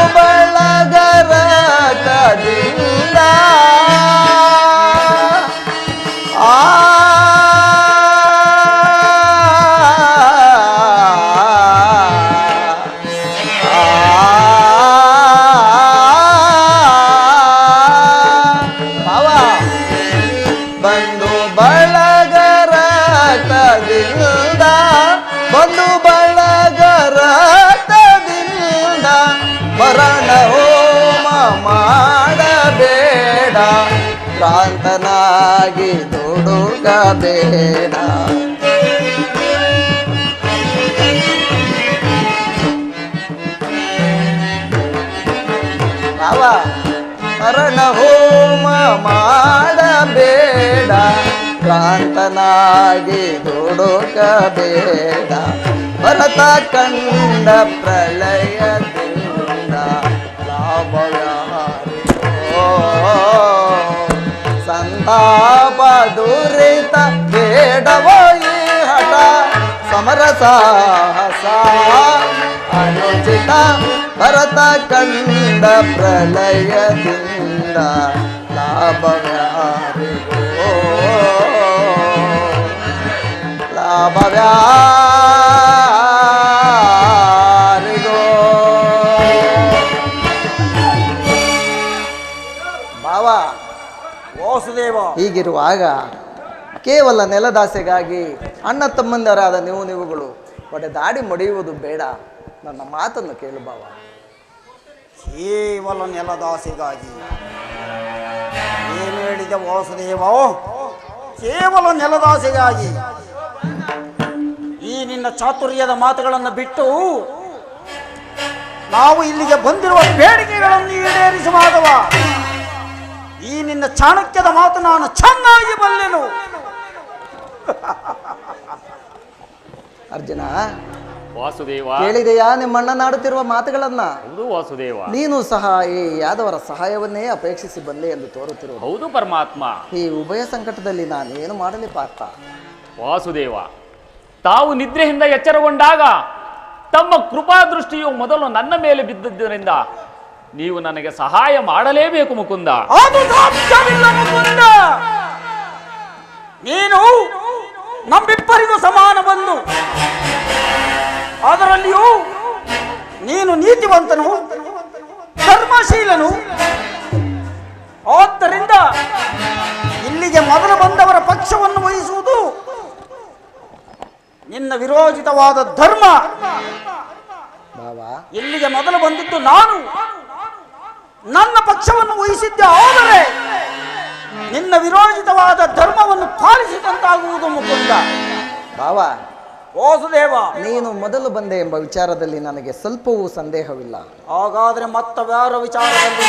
ಬಳಗರದಿಂದ ಬಂಧು ಬಳಗರದಿಂದ ಮರಣ ಹೋಮ ಮಾಡಬೇಡ ಭ್ರಾಂತನಾಗಿ ದುಡುಗಬೇಡ. ಮರಣ ಹೋಮ ಮಾಡಬೇಡ ಭ್ರಾಂತನಾಗಿ ದುಡುಕಬೇಡ. ಭರತ ಕಂಡ ಪ್ರಳಯದಿಂದ ಲಾಭವ್ಯಾರಿಗೋ ಸಂತಾಪ ದುರಿತ ಬೇಡವೋ ಈ ಹಠ ಸಮರ ಸಾಹಸ ಅನುಚಿತ. ಭರತ ಕಂಡ ಪ್ರಳಯದಿಂದ ಲಾಭವ್ಯಾರಿಗೋ ಲಾಭವ್ಯಾರಿಗೋ. ಭಾವ, ವಾಸುದೇವ, ಹೀಗಿರುವಾಗ ಕೇವಲ ನೆಲದಾಸೆಗಾಗಿ ಅಣ್ಣ ತಮ್ಮಂದರಾದ ನೀವುಗಳು ಒಡೆದಾಡಿ ಮಡಿಯುವುದು ಬೇಡ. ನನ್ನ ಮಾತನ್ನು ಕೇಳು ಭಾವ. ಕೇವಲ ನೆಲದಾಸೆಗಾಗಿ ಏನು ಹೇಳಿದೆ ವಾಸುದೇವ? ಕೇವಲ ನೆಲದಾಸೆಗಾಗಿ ಈ ನಿನ್ನ ಚಾತುರ್ಯದ ಮಾತುಗಳನ್ನು ಬಿಟ್ಟು ನಾವು ಇಲ್ಲಿಗೆ ಬಂದಿರುವ ಬೇಡಿಕೆಗಳನ್ನು ಈಡೇರಿಸಿ ಮಾಧವ. ಈ ನಿನ್ನ ಚಾಣಕ್ಯದ ಮಾತು ನಾನು ಚೆನ್ನಾಗಿ ಬಲ್ಲೆನು. ಅರ್ಜುನ, ವಾಸುದೇವ. ಕೇಳಿದೆಯಾ ನಿಮ್ಮಣ್ಣನಾಡುತ್ತಿರುವ ಮಾತುಗಳನ್ನ? ಹೌದು ವಾಸುದೇವ. ನೀನು ಸಹ ಈ ಯಾದವರ ಸಹಾಯವನ್ನೇ ಅಪೇಕ್ಷಿಸಿ ಬಂದೆ ಎಂದು ತೋರುತ್ತಿರುವುದು. ಹೌದು ಪರಮಾತ್ಮ. ಈ ಉಭಯ ಸಂಕಟದಲ್ಲಿ ನಾನೇನು ಮಾಡಲಿ ಪಾರ್ಥ? ವಾಸುದೇವ, ತಾವು ನಿದ್ರೆಯಿಂದ ಎಚ್ಚರಗೊಂಡಾಗ ತಮ್ಮ ಕೃಪಾ ದೃಷ್ಟಿಯು ಮೊದಲು ನನ್ನ ಮೇಲೆ ಬಿದ್ದದ್ದರಿಂದ ನೀವು ನನಗೆ ಸಹಾಯ ಮಾಡಲೇಬೇಕು ಮುಕುಂದ. ಅದು ಸಾಧ್ಯವಿಲ್ಲ ಮುಕುಂದ. ನೀನು ನಮ್ಮಿಬ್ಬರಿಗೂ ಸಮಾನ ಬಂಧು. ಅದರಲ್ಲಿಯೂ ನೀನು ನೀತಿವಂತನು, ಧರ್ಮಶೀಲನು. ಆದ್ದರಿಂದ ಇಲ್ಲಿಗೆ ಮೊದಲು ಬಂದವರ ಪಕ್ಷವನ್ನು ವಹಿಸುವುದು ನಿನ್ನ ವಿರೋಚಿತವಾದ ಧರ್ಮ. ಬಾಬಾ, ಇಲ್ಲಿಗೆ ಮೊದಲು ಬಂದಿದ್ದು ನಾನು, ನನ್ನ ಪಕ್ಷವನ್ನು ವಹಿಸಿದ್ದೆ. ಆದರೆ ನಿನ್ನ ವಿರೋಚಿತವಾದ ಧರ್ಮವನ್ನು ಪಾಲಿಸಿದಂತಾಗುವುದು ಮುಕುಂದ. ಬಾಬಾ, ವಾಸುದೇವ, ನೀನು ಮೊದಲು ಬಂದೆ ಎಂಬ ವಿಚಾರದಲ್ಲಿ ನನಗೆ ಸ್ವಲ್ಪವೂ ಸಂದೇಹವಿಲ್ಲ. ಹಾಗಾದ್ರೆ ಮತ್ತವ್ಯಾರ ವಿಚಾರದಲ್ಲಿ?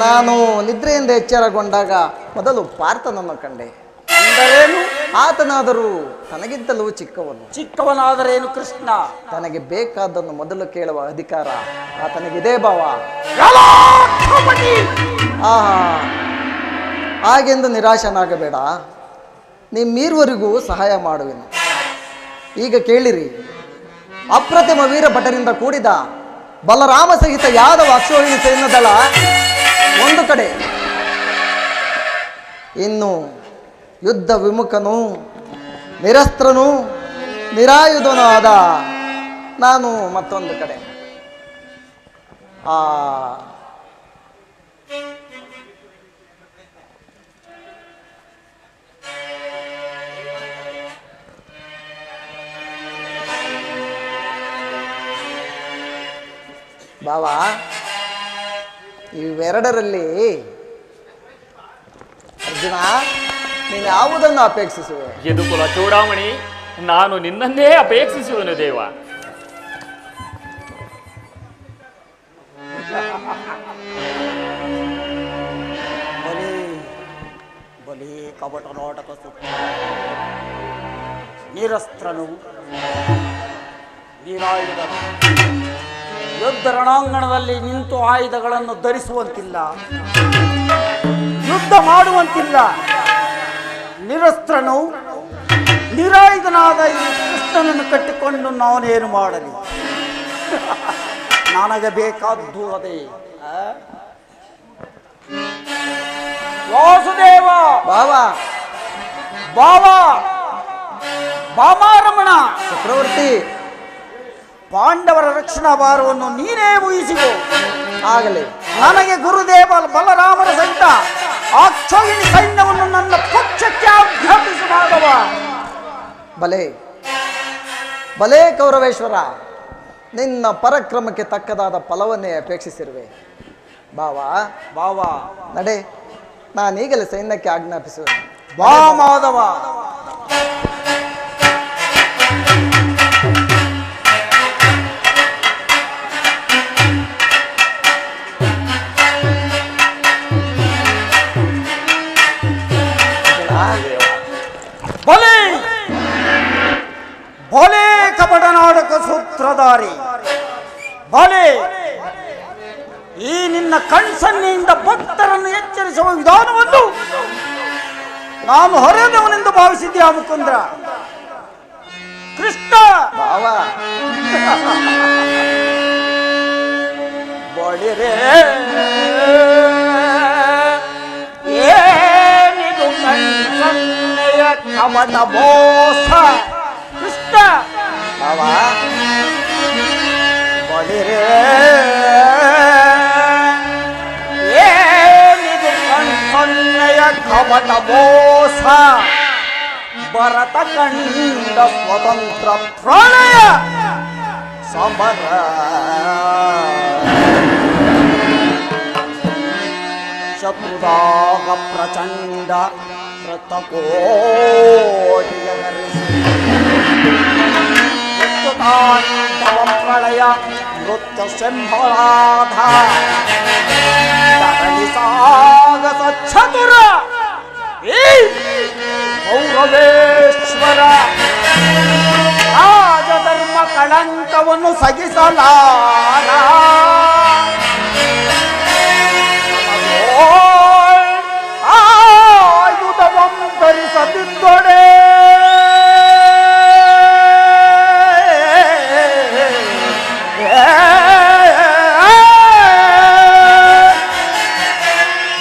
ನಾನು ನಿದ್ರೆಯಿಂದ ಎಚ್ಚರಗೊಂಡಾಗ ಮೊದಲು ಪಾರ್ಥನನ್ನು ಕಂಡೆ. ಅಂದರೇನು? ಆತನಾದರೂ ತನಗಿಂತಲೂ ಚಿಕ್ಕವನು. ಚಿಕ್ಕವನಾದರೇನು ಕೃಷ್ಣ? ತನಗೆ ಬೇಕಾದ್ದನ್ನು ಮೊದಲು ಕೇಳುವ ಅಧಿಕಾರ ಆತನಿಗಿದೆ ಬಾವ. ಆಹಾ, ಹಾಗೆಂದು ನಿರಾಶನಾಗಬೇಡ. ನಿಮ್ಮೀರ್ವರಿಗೂ ಸಹಾಯ ಮಾಡುವೆನು. ಈಗ ಕೇಳಿರಿ. ಅಪ್ರತಿಮ ವೀರ ಭಟರಿಂದ ಕೂಡಿದ ಬಲರಾಮ ಸಹಿತ ಯಾದವ ಅಕ್ಷೋಹಿಣಿ ಸೈನ್ಯದಳ ಒಂದು ಕಡೆ, ಇನ್ನು ಯುದ್ಧ ವಿಮುಖನು, ನಿರಸ್ತ್ರನು, ನಿರಾಯುಧನೂ ಆದ ನಾನು ಮತ್ತೊಂದು ಕಡೆ. ಬಾವಾ, ಇವೆರಡರಲ್ಲಿ ಅರ್ಜುನ, ನೀನು ಯಾವುದನ್ನು ಅಪೇಕ್ಷಿಸುವೆ? ಯದುಕುಲ ಚೂಡಾಮಣಿ, ನಾನು ನಿನ್ನನ್ನೇ ಅಪೇಕ್ಷಿಸುವೆನು ದೇವ. ಬಲಿ ಕಪಟ ನಾಟಕ ಸೂಕ್ತ. ನಿರಸ್ತ್ರನು, ನಿರಾಯುಧನು, ಯುದ್ಧ ರಣಾಂಗಣದಲ್ಲಿ ನಿಂತು ಆಯುಧಗಳನ್ನು ಧರಿಸುವಂತಿಲ್ಲ, ಯುದ್ಧ ಮಾಡುವಂತಿಲ್ಲ. ನಿರಸ್ತ್ರನು, ನಿರಾಯುಧನಾದ ಈ ಕೃಷ್ಣನನ್ನು ಕಟ್ಟಿಕೊಂಡು ನಾನೇನು ಮಾಡಲಿ? ನನಗೆ ಬೇಕಾದ್ದು ಅದೇ. ವಾಸುದೇವ, ಬಾವಾ, ಬಾವಾ, ಬಾಮಾರಮಣ, ಚಕ್ರವರ್ತಿ, ಪಾಂಡವರ ರಕ್ಷಣಾ ಭಾರವನ್ನು ನೀನೇ ವಹಿಸಿಕೋ. ಆಗಲಿ. ನನಗೆ ಗುರುದೇವ ಬಲರಾಮರ ಸಹಿತ ಅಕ್ಷೋಹಿಣಿ ಸೈನ್ಯವನ್ನು ನನ್ನ ಪಕ್ಷಕ್ಕೆ ಅಭ್ಯರ್ಥಿಸುವ. ಬಲೆ ಬಲೆ ಕೌರವೇಶ್ವರ, ನಿನ್ನ ಪರಾಕ್ರಮಕ್ಕೆ ತಕ್ಕದಾದ ಫಲವನ್ನೇ ಅಪೇಕ್ಷಿಸಿರುವೆ. ಬಾವಾ, ಬಾವಾ, ನಡೆ, ನಾನೀಗಲೇ ಸೈನ್ಯಕ್ಕೆ ಆಜ್ಞಾಪಿಸುವೆ. ಬಾ ಮಾಧವ. ಬಲೆ ಬಲೆ ಕಪಟ ನಾಟಕ ಸೂತ್ರಧಾರಿ, ಬಲೆ ಈ ನಿನ್ನ ಕಣ್ಸನ್ನೆಯಿಂದ ಭಕ್ತರನ್ನು ಎಚ್ಚರಿಸುವ ವಿಧಾನವನ್ನು ನಾನು ಹೊರೆದವನೆಂದು ಭಾವಿಸಿದ್ದೆ ಮುಕುಂದ್ರ. ಕೃಷ್ಣ, ಬಾವಾ, ಬಳಿರೇ ಏನಿದು ಕಣ್ಸನ್ನೆಯ ಕಮಟ ಮೋಸ. ಕೃಷ್ಣ, ಬಾವಾ, ಬಳಿರೇ ಏನಿದು ಕಣ್ಸನ್ನೆಯ ಕಮಟ ಮೋಸ. ಭರತ ಕಂಡ ಸ್ವತಂತ್ರ ಪ್ರಳಯ ಸಮರ. ಶತ್ರುದಾಗ ಪ್ರಚಂಡ ತಾಂಡವ ಪ್ರಳಯ ನೃತ್ಯ ಶಂಭರಾಧ ಸಾಗಸ ಚತುರ ಕೌರವೇಶ್ವರ ರಾಜಧರ್ಮ ಕಳಂಕವನ್ನು ಸಗಿಸಲಾರ ಆಯುಧವಂ ಧರಿಸದಿದ್ದೊಡೆ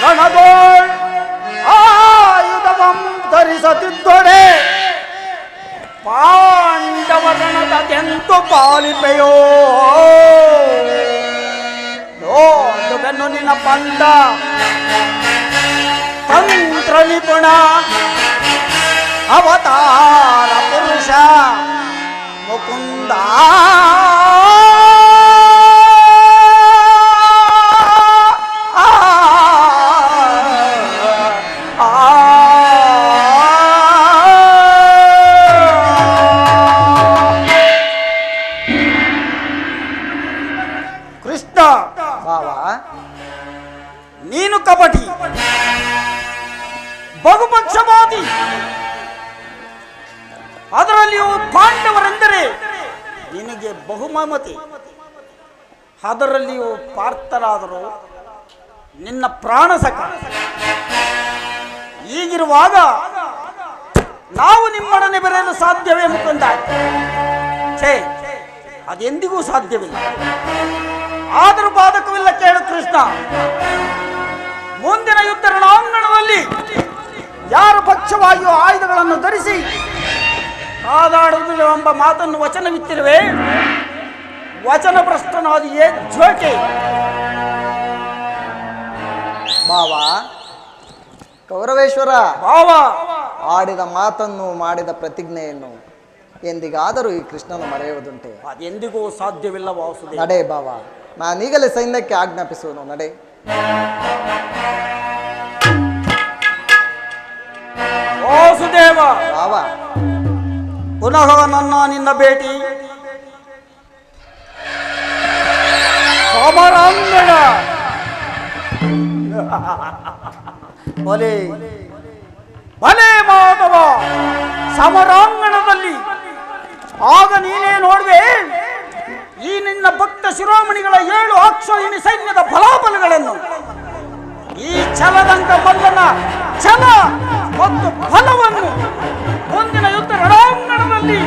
ರಣದೋಳ್ ಆಯುಧವಂ ಧರಿಸದಿದ್ದೊಡೆ ಪಾಂಡವರಣದೆಂತು ಪಾಲಿಪೆಯೋ ನೋಡುವೆನು ನಿನ್ನ ಬಂದ ತಂತ್ರ ನಿಪುಣ ಅವತಾರ ಪುರುಷ ಮುಕುಂದ ಕೃಷ್ಣ ಭಾವ, ನೀನು ಕಪಟಿ, ಬಹುಪಕ್ಷವಾದಿ, ಅದರಲ್ಲಿಯೂ ಪಾಂಡವರೆಂದರೆ ನಿನಗೆ ಬಹುಮಮತೆ, ಅದರಲ್ಲಿಯೂ ಪಾರ್ಥರಾದರು ನಿನ್ನ ಪ್ರಾಣಸಖ. ಹೀಗಿರುವಾಗ ನಾವು ನಿಮ್ಮೊಡನೆ ಬೆರೆಯಲು ಸಾಧ್ಯವೇ ಮುಕುಂದ? ಛೇ, ಅದೆಂದಿಗೂ ಸಾಧ್ಯವಿಲ್ಲ. ಆದರೂ ಬಾಧಕವಿಲ್ಲ, ಕೇಳು ಕೃಷ್ಣ. ಮುಂದಿನ ಯುದ್ಧ ರಣಾಂಗಣದಲ್ಲಿ ಯಾರು ಪಕ್ಷವಾಗಿಯೂ ಆಯುಧಗಳನ್ನು ಧರಿಸಿ ಕಾದಾಡುವುದಿಲ್ಲ ಎಂಬ ಮಾತನ್ನು ವಚನವಿತ್ತಿರುವೆ. ವಚನ ಭ್ರಷ್ಟನಾದ ಜೋಕೆ. ಭಾವ, ಕೌರವೇಶ್ವರ ಭಾವ, ಆಡಿದ ಮಾತನ್ನು ಮಾಡಿದ ಪ್ರತಿಜ್ಞೆಯನ್ನು ಎಂದಿಗಾದರೂ ಈ ಕೃಷ್ಣನು ಮರೆಯುವುದುಂಟೆ? ಅದೆಂದಿಗೂ ಸಾಧ್ಯವಿಲ್ಲ ವಾಸುದೇವ. ನಡೆ ಭಾವ, ನಾನೀಗಲೇ ಸೈನ್ಯಕ್ಕೆ ಆಜ್ಞಾಪಿಸುವನು. ನಡೆ. ವಾಸುದೇವ, ಭಾವ, ಪುನಃ ನಿನ್ನ ಭೇಟಿ ಸಮರಾಂಗಣ. ಭಲೆ ಭಲೆ ಮಾಧವ, ಸಮರಾಂಗಣದಲ್ಲಿ ಆಗ ನೀನೇ ನೋಡುವೆ ಈ ನಿನ್ನ ಭಕ್ತ ಶಿರೋಮಣಿಗಳ 7 ಅಕ್ಷೋಹಿಣಿ ಸೈನ್ಯದ ಫಲಾಫಲಗಳನ್ನು. ಈ ಛಲದಂಕ ಮಲ್ಲನ ಛಲ ಮತ್ತು ಫಲವನ್ನು ಮುಂದಿನ ಯುದ್ಧ ರಣಾಂಗಣದಲ್ಲಿ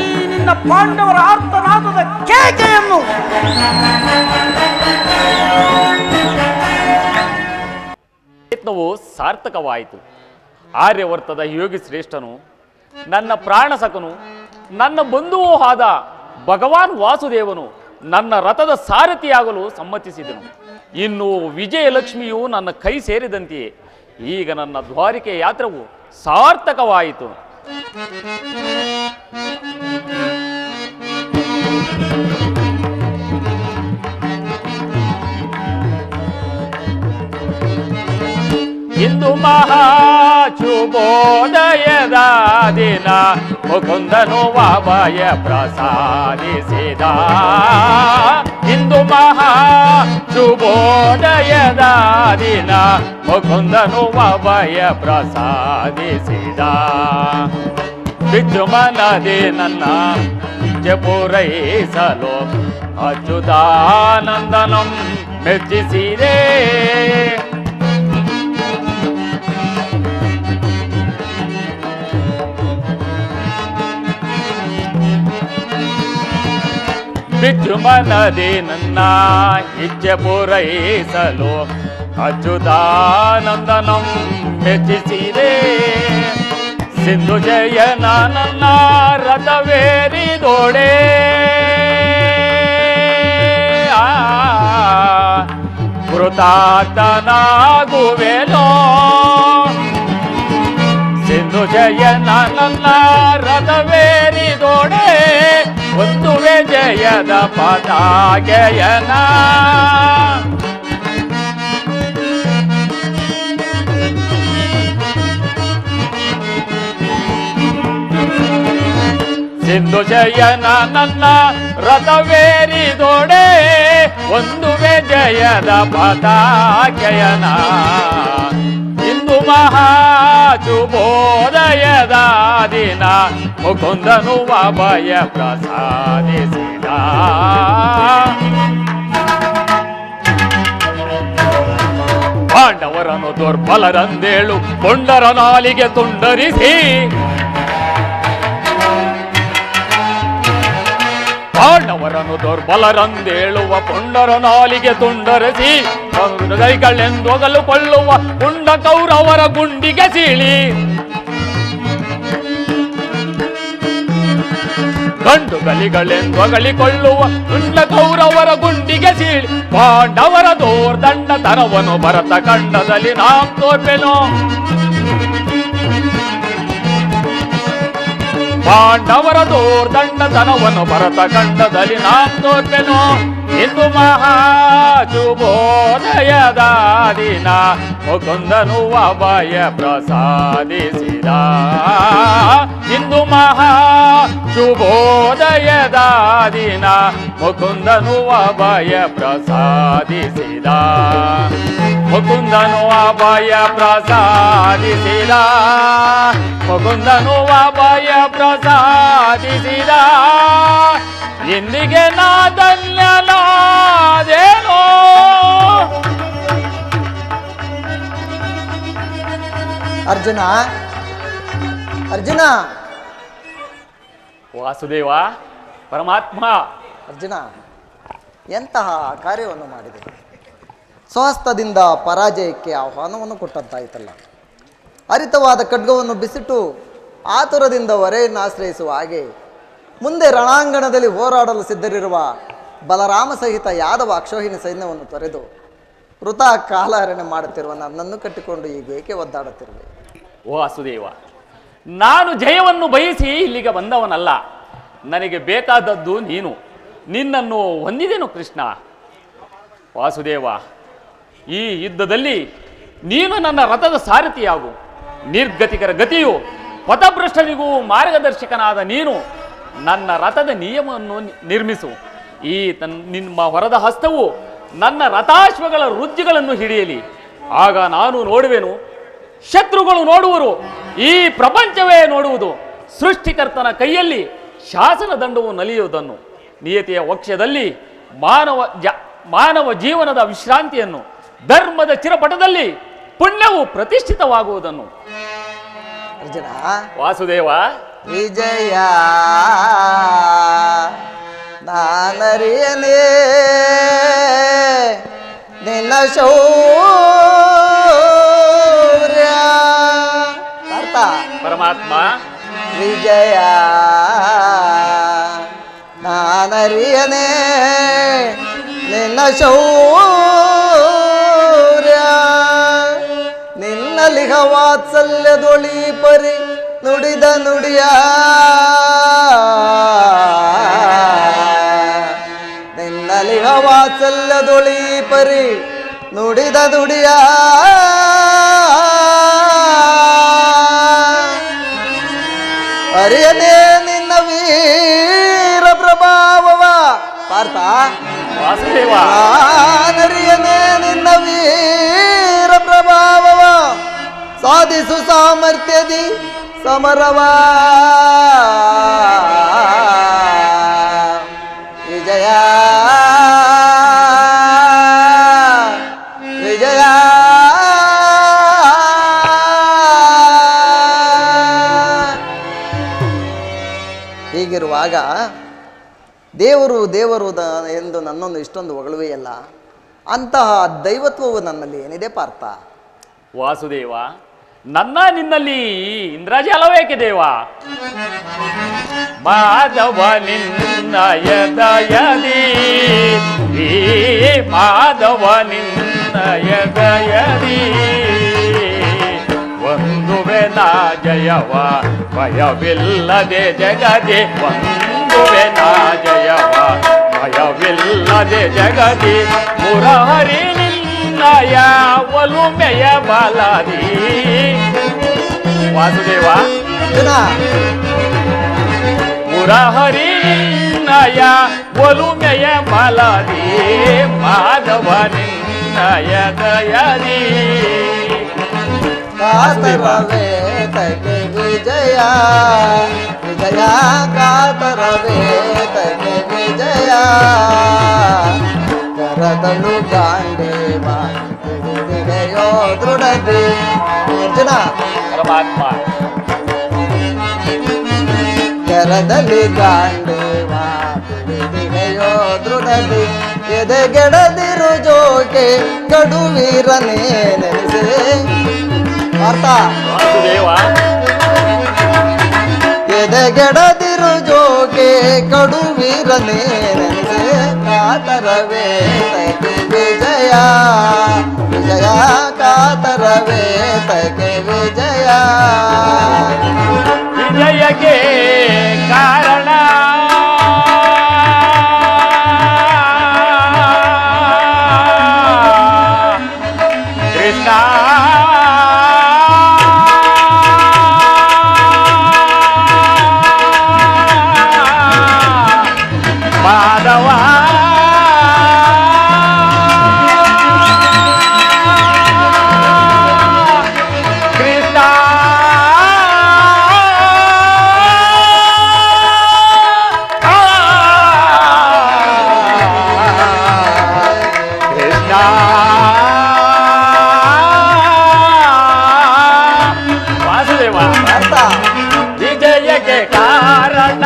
ಈ ನಿನ್ನ ಪಾಂಡವರ ಆರ್ತನಾದದ ಕೇಕೆಯನ್ನು ಪ್ರಯತ್ನವು ಸಾರ್ಥಕವಾಯಿತು. ಆರ್ಯವರ್ತದ ಯೋಗಿ ಶ್ರೇಷ್ಠನು, ನನ್ನ ಪ್ರಾಣಸಖನು, ನನ್ನ ಬಂಧುವೂ ಆದ ಭಗವಾನ್ ವಾಸುದೇವನು ನನ್ನ ರಥದ ಸಾರಥಿಯಾಗಲು ಸಮ್ಮತಿಸಿದನು. ಇನ್ನು ವಿಜಯಲಕ್ಷ್ಮಿಯು ನನ್ನ ಕೈ ಸೇರಿದಂತೆಯೇ ಈಗ ನನ್ನ ದ್ವಾರಿಕೆ ಯಾತ್ರವು ಸಾರ್ಥಕವಾಯಿತು. ಇಂದು ಮಹಾಶುಭೋದಯದ ದಿನ ಮುಕುಂದನು ಅಭಯ ಪ್ರಸಾದಿಸಿದ. ಇಂದು ಮಹಾಶುಭೋದಯದ ದಿನ ಮುಕುಂದನು ಅಭಯ ಪ್ರಸಾದಿಸಿದ. ವಿಜೃಂಭಣದೆ ನನ್ನ ಇಚ್ಛೆ ಪೂರೈಸಲು ಅಚ್ಯುತಾನಂದನಂ ಮೆಚ್ಚಿಸಿದೆ. ವಿಜೃಂಭಣದೆ ನನ್ನ ಇಚ್ಛೆ ಪೂರೈಸಲು ಅಚ್ಯುತಾನಂದನಂ ಮೆಚ್ಚಿಸಿದೆ. ಸಿಂಧು ಜಯನ ನನ್ನ ರಥವೇರಿದೋಡೆ ಕೃತಾರ್ಥನಾಗುವೆನೋ. ಸಿಂಧು ಜಯನ ನನ್ನ ರಥವೇರಿದೋಡೆ ಒಂದುವೆ ಜಯದ ಪತಾಕೆಯನ. ಸಿಂಧು ಜಯನ ನನ್ನ ರಥವೇರಿದೋಡೆ ಒಂದುವೆ ಜಯದ ಪತಾಕೆಯನ. ಇಂದು ಮಹಾಶುಭೋದಯದ ದಿನ ಮುಕುಂದನು ಅಭಯ ಪ್ರಸಾದಿಸಿದ. ಪಾಂಡವರನ್ನು ದುರ್ಬಲರಂದೇಳು ಕೊಂಡರ ನಾಲಿಗೆ ತುಂಡರಿಸಿ, ಪಾಂಡವರನ್ನು ದುರ್ಬಲರಂದೇಳುವ ಪುಂಡರ ನಾಲಿಗೆ ತುಂಡರಿಸಿ, ಕೈಗಳೆಂದೊಗಲು ಕೊಳ್ಳುವ ಪುಂಡ ಕೌರವರ ಗುಂಡಿಗೆ ಸೀಳಿ, ಗಂಡು ಗಲಿಗಳೆಂದೊಗಳಿಕೊಳ್ಳುವ ಪುಂಡ ಕೌರವರ ಗುಂಡಿಗೆ ಸೀಳಿ, ಪಾಂಡವರ ದೋರ್ದಂಡ ತರವನು ಭರತ ಖಂಡದಲ್ಲಿ ನಾಂ ತೋರ್ಪೆನೋ, ಪಾಂಡವರ ದೋರ್ದಂಡತನವನ್ನು ಭರತ ಖಂಡದಲ್ಲಿ ನಾಂ ತೋರ್ಪೆನೋ. ಇಂದು ಮಹಾಶುಭೋದಯದ ದಿನ ಮುಕುಂದನು ಅಭಯ ಪ್ರಸಾದಿಸಿದ. ಇಂದು ಮಹಾಶುಭೋದಯದ ದಿನ ಮುಕುಂದನು ಅಭಯ ಪ್ರಸಾದಿಸಿದ. ಮುಕುಂದನು ಅಭಯ ಪ್ರಸಾದಿಸಿದ. ಮುಕುಂದನು ಅಭಯ ಪ್ರಸಾದಿಸಿದ. ಇಂದಿಗೆ ನಾ ಧನ್ಯನಾದೇನೋ. ಅರ್ಜುನ, ಅರ್ಜುನ, ವಾಸುದೇವ ಪರಮಾತ್ಮ. ಅರ್ಜುನ, ಎಂತಹ ಕಾರ್ಯವನ್ನು ಮಾಡಿದೆ. ಸ್ವಹಸ್ತದಿಂದ ಪರಾಜಯಕ್ಕೆ ಆಹ್ವಾನವನ್ನು ಕೊಟ್ಟಂತಾಯಿತಲ್ಲ. ಹರಿತವಾದ ಖಡ್ಗವನ್ನು ಬಿಸಿಟ್ಟು ಆತುರದಿಂದ ಹೊರೆಯನ್ನು ಆಶ್ರಯಿಸುವ ಹಾಗೆ ಮುಂದೆ ರಣಾಂಗಣದಲ್ಲಿ ಹೋರಾಡಲು ಸಿದ್ಧರಿರುವ ಬಲರಾಮ ಸಹಿತ ಯಾದವ ಅಕ್ಷೋಹಿಣಿ ಸೈನ್ಯವನ್ನು ತೊರೆದು ವೃಥಾ ಕಾಲಹರಣೆ ಮಾಡುತ್ತಿರುವ ನನ್ನನ್ನು ಕಟ್ಟಿಕೊಂಡು ಈಗ ಏಕೆ ಒದ್ದಾಡುತ್ತಿರುವೆ? ವಾಸುದೇವ, ನಾನು ಜಯವನ್ನು ಬಯಸಿ ಇಲ್ಲಿಗೆ ಬಂದವನಲ್ಲ. ನನಗೆ ಬೇಕಾದದ್ದು ನೀನು. ನಿನ್ನನ್ನು ಹೊಂದಿದೆನು ಕೃಷ್ಣ. ವಾಸುದೇವ, ಈ ಯುದ್ಧದಲ್ಲಿ ನೀನು ನನ್ನ ರಥದ ಸಾರಥಿಯಾಗು. ನಿರ್ಗತಿಕರ ಗತಿಯು ಪಥಭ್ರಷ್ಟನಿಗೂ ಮಾರ್ಗದರ್ಶಕನಾದ ನೀನು ನನ್ನ ರಥದ ನಿಯಮವನ್ನು ನಿರ್ಮಿಸು. ಈ ನಿಮ್ಮ ವರದ ಹಸ್ತವು ನನ್ನ ರಥಾಶ್ವಗಳ ರುಜ್ಜುಗಳನ್ನು ಹಿಡಿಯಲಿ. ಆಗ ನಾನು ನೋಡುವೆನು, ಶತ್ರುಗಳು ನೋಡುವರು, ಈ ಪ್ರಪಂಚವೇ ನೋಡುವುದು. ಸೃಷ್ಟಿಕರ್ತನ ಕೈಯಲ್ಲಿ ಶಾಸನ ದಂಡವು ನಲಿಯುವುದನ್ನು, ನಿಯತಿಯ ವಕ್ಷದಲ್ಲಿ ಮಾನವ ಜೀವನದ ವಿಶ್ರಾಂತಿಯನ್ನು, ಧರ್ಮದ ಚಿರಪಟದಲ್ಲಿ ಪುಣ್ಯವು ಪ್ರತಿಷ್ಠಿತವಾಗುವುದನ್ನು. ಅರ್ಜುನ, ವಾಸುದೇವ, ವಿಜಯ ನಾನರಿಯನೇ ನಿನ್ನ ಶೌರ್ಯ. ಅರ್ಥ? ಪರಮಾತ್ಮ, ವಿಜಯ ನಾನರಿಯನೇ ನಿನ್ನ ಶೌರ್ಯ. ನಿನ್ನಲಿಹ ವಾತ್ಸಲ್ಯದೊಳಿ ಪರಿ ನುಡಿದ ನುಡಿಯ, ನಿನ್ನಲಿಹ ವಾತ್ಸಲ್ಯದೊಳಿ ಪರಿ ನುಡಿದ ನುಡಿಯ. ಅರಿಯನೇ ನಿನ್ನ ವೀರ ಪ್ರಭಾವವ. ಪಾರ್ಥ, ವಾಸುದೇವ, ನಾನರಿಯನೇ ನಿನ್ನ ವೀರ ಪ್ರಭಾವವ. ಸಾಧಿಸು ಸಾಮರ್ಥ್ಯದಿ ಸಮರವ. ವಿಜಯ ವಿಜಯ. ಹೀಗಿರುವಾಗ ದೇವರು ದೇವರು ಎಂದು ನನ್ನನ್ನು ಇಷ್ಟೊಂದು ಹೊಗಳುವೆಯಲ್ಲ, ಅಂತಹ ದೈವತ್ವವು ನನ್ನಲ್ಲಿ ಏನಿದೆ ಪಾರ್ಥ? ವಾಸುದೇವ, ನನ್ನ ನಿನ್ನಲ್ಲಿ ಇಂದ್ರಜಾಲವೇಕೆ ದೇವ? ಮಾಧವ ನಿನ್ನಯದಯದಿ, ಮಾಧವ ನಿನ್ನಯದಯದಿ ಒಂದುವೆ ನಾ ಜಯವ ಭಯವಿಲ್ಲದೆ ಜಗದಿ. ಒಂದುವೆ ನಾ ಜಯವ ಭಯವಿಲ್ಲದೆ ಜಗದಿ. ಮುರಹರಿ ನಿನ್ನಯ ಒಲುಮೆಯ ಬಲದಿ. ವಾಸುದೇವ, ಮುರಹರಿ ನಿನ್ನಯ ಒಲುಮೆಯ ಬಲದಿ. ಮಾಧವ ನಿನ್ನಯ ದಯದಿ. ಕಾತರವೇ ತಗೆ ವಿಜಯ ವಿಜಯ. ವಿಜಯ ಕಾತರವೇತಗೆ ವಿಜಯ ಕರದಳು ಗಾಂಡೇವ ಹಿಡಿದಿಡೆಯೋ ದೃಢತೆ ಅರ್ಜುನ ಪರಮಾತ್ಮ ಕೆರದಲ್ಲಿ ಗಾಂಡೇವ ಹಿಡಿದಿಡೆಯೋ ದೃಢತೆ ಎದೆಗೆಡದಿರು ಜೋಕೆ ಕಡುವೀರನೇ ನೆನೆಸೆ ಅರ್ಥ ವಾಸುದೇವ ಎದೆಗೆಡದಿರು ಜೋಕೆ ಕಡುವೀರನೇ ನೆನೆಸೆ ಕಾತರವೇ ತಗೆ ವಿಜಯ ವಿಜಯ ಕಾತರವೇ ತಗೆ ವಿಜಯ ವಿಜಯಕ್ಕೆ ಕಾರಣ ಕೃಷ್ಣ ಮಾಧವ ಕೃಷ್ಣ ಕೃಷ್ಣ ವಾಸುದೇವ ಅರ್ಥ ವಿಜಯಕ್ಕೆ ಕಾರಣ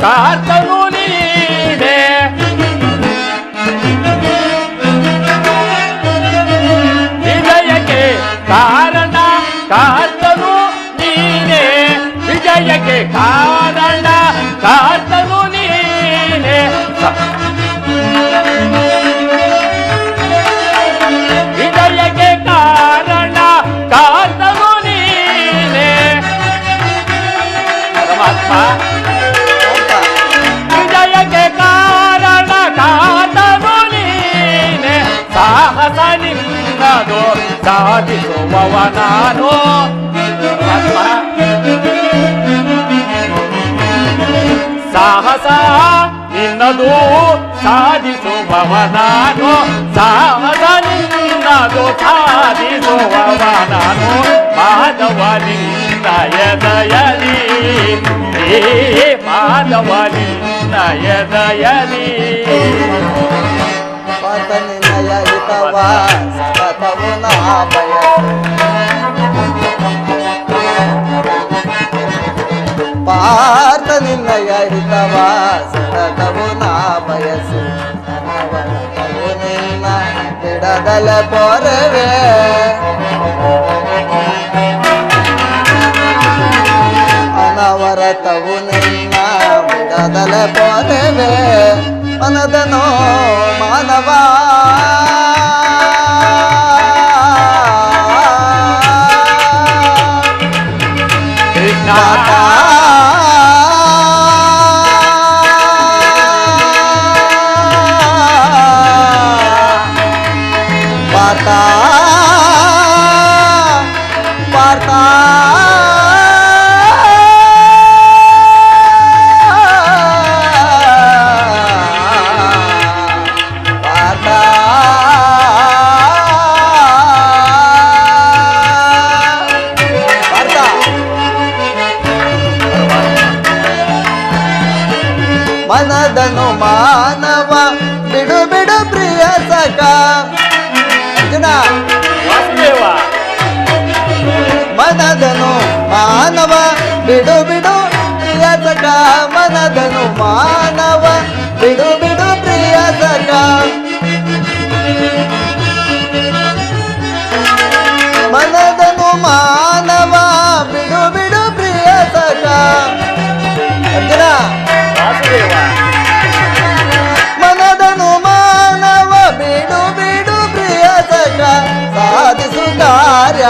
ಕಾರ್ತನು ನೀನೆ ವಿಜಯಕ್ಕೆ ಕಾರಣ ಕಾರ್ತನು ನೀನೆ ವಿಜಯಕ್ಕೆ ಕಾರಣ ಕಾರ್ತನು ನೀನೆ ವಿಜಯಕ್ಕೆ ಕಾರಣ ಕಾರ್ತನು ನೀನೆ ಪರಮಾತ್ಮ ವಿಜಯಕ್ಕೆ ಕಾರಣ ಕಾತನು ನೀನೆ ಸಾಹಸ ನಿನ್ನದು ಸಾಧಿಸುವವ ನಾನು ಪರಮಾತ್ಮ ಸಾಹಸ ನಿನ್ನದು ಸಾಧಿಸುವವ ನಾನು ಸಾಹಸ ನಿನ್ನದು ಸಾಧಿಸುವವ ನಾನು ಮಾಧವ ನಿನ್ನ ಎದಯಲಿ ಮಾಧವ ನಿನ್ನ ಎದಯಲಿ ಪಾತ ನಿನ್ನಯ ಹಿತವ ಸತತವು ನಾ ಪಾರ್ಥ ನಿನ್ನಯ ಹಿತವ ಸತತವು ನಾ ಬಯಸು ಅನವರತವು ನಿನ್ನ ಬಿಡದಲ ಪೊರವೆ ಅನವರತವು ನಿನ್ನ ಬಿಡದಲ ಪೊರವೆ ಮನದನೋ ಮಾನವ ಕೃಷ್ಣ ಪಾರ್ಥ ಪಾರ್ಥ ಮನದನು ಮಾನವ ಬಿಡು ಬಿಡು ಪ್ರಿಯ ಸಖ ಅರ್ಜುನ ವಾಸುದೇವ ಮನದನು ಮಾನವ ಬಿಡು ಬಿಡು ಪ್ರಿಯ ಸಖ ಮನದನು ಮಾನವ ಬಿಡು ಬಿಡು ಪ್ರಿಯ ಸಖ ಮನದನು ಮಾನವ ಬಿಡು ಬಿಡು ಪ್ರಿಯ ಸಖ ಅರ್ಜುನ ವಾಸುದೇವ ಮನದನು ಮಾನವ ಬಿಡು ಬಿಡು ಪ್ರಿಯ ಸಖ ಸಾಧಿಸು ಕಾರ್ಯ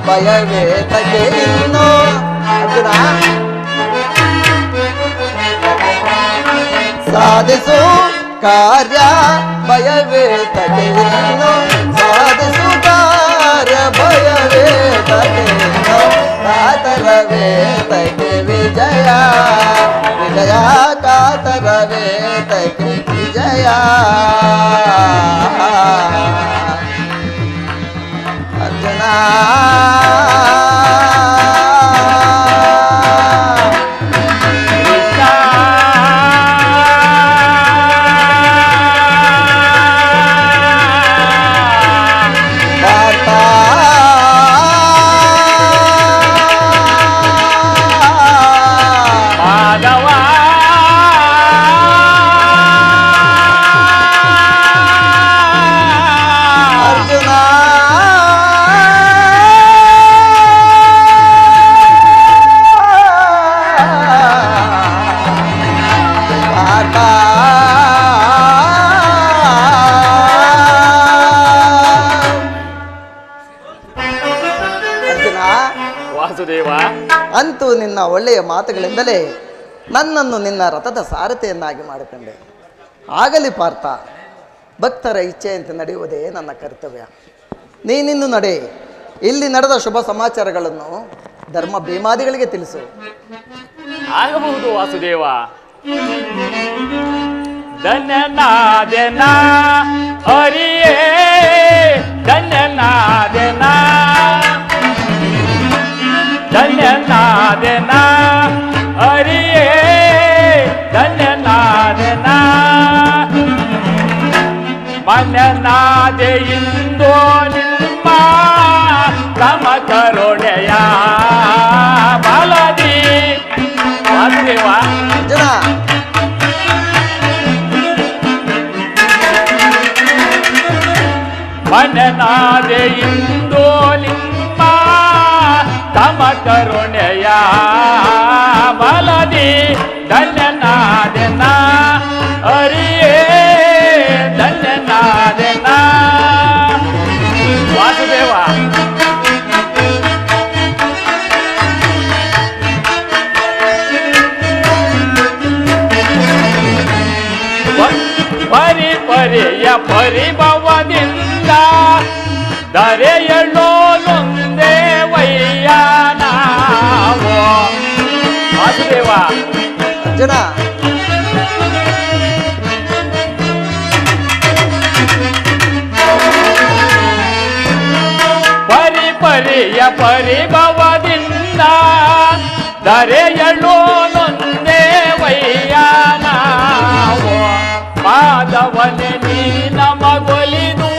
ಭಯವೇ ತಗೆ ಇನ್ನು ಅರ್ಜುನ ಸಾಧಿಸು ಕಾರ್ಯ ಭಯವೇ ತಗೆ ಇನ್ನು ಸಾಧಿಸು ಕಾರ್ಯ ಭಯವೇ ತಗೆ ಇನ್ನು ಕಾತರವೇ ತಗೆ ವಿಜಯ ವಿಜಯ ಕಾತರವೇ ತಗೆ ವಿಜಯ ಅರ್ಜುನ ಒಳ್ಳೆಯ ಮಾತುಗಳಿಂದಲೇ ನನ್ನನ್ನು ನಿನ್ನ ರಥದ ಸಾರಥಿಯನ್ನಾಗಿ ಮಾಡಿಕೊಂಡೆ. ಆಗಲಿ ಪಾರ್ಥ, ಭಕ್ತರ ಇಚ್ಛೆಯಂತೆ ನಡೆಯುವುದೇ ನನ್ನ ಕರ್ತವ್ಯ. ನೀನಿನ್ನು ನಡೆ. ಇಲ್ಲಿ ನಡೆದ ಶುಭ ಸಮಾಚಾರಗಳನ್ನು ಧರ್ಮ ಭೀಮಾದಿಗಳಿಗೆ ತಿಳಿಸು. ಆಗಬಹುದು ವಾಸುದೇವ. ಧನ್ಯನಾದೆನ ಹರಿಯೇ, ಧನ್ಯನಾದೆನ, ಧನ್ಯನಾದೆನ ಹರಿಯೇ, ಧನ್ಯನಾದೆನ. ಮನ್ಯನಾದೆ ಇಂದೋ ನಿಮ್ಮ ತಮ ಕರುಣೆಯ ಬಲದಿ. ವಾಸುದೇವ, ಜನ ಮನನಾದೆ ಇಂದೋ ನಿಮ್ಮ ತಮ ಕರುಣೆಯ ಬಲದಿ. ಧನ್ಯನಾದೆನ ಹರಿಯೇ, ಧನ್ಯನಾದೆನ. ವಾಸುದೇವ, ಪರಿ ಪರಿಯ ಪರಿಭವದಿಂದ ಧರೆಯಳ್ಳೋಲೊಂದೇ ವಯ್ಯ ನಾವು. ವಾಸುದೇವ, ಜನ ಪರಿ ಪರಿಯ ಪರಿಭವದಿಂದ ಧರೆಯಳ್ಳೋಲೊಂದೇ ವಯ್ಯ ನಾವು. ಮಾಧವನೆ ನೀ ನಮಗೊಲಿದು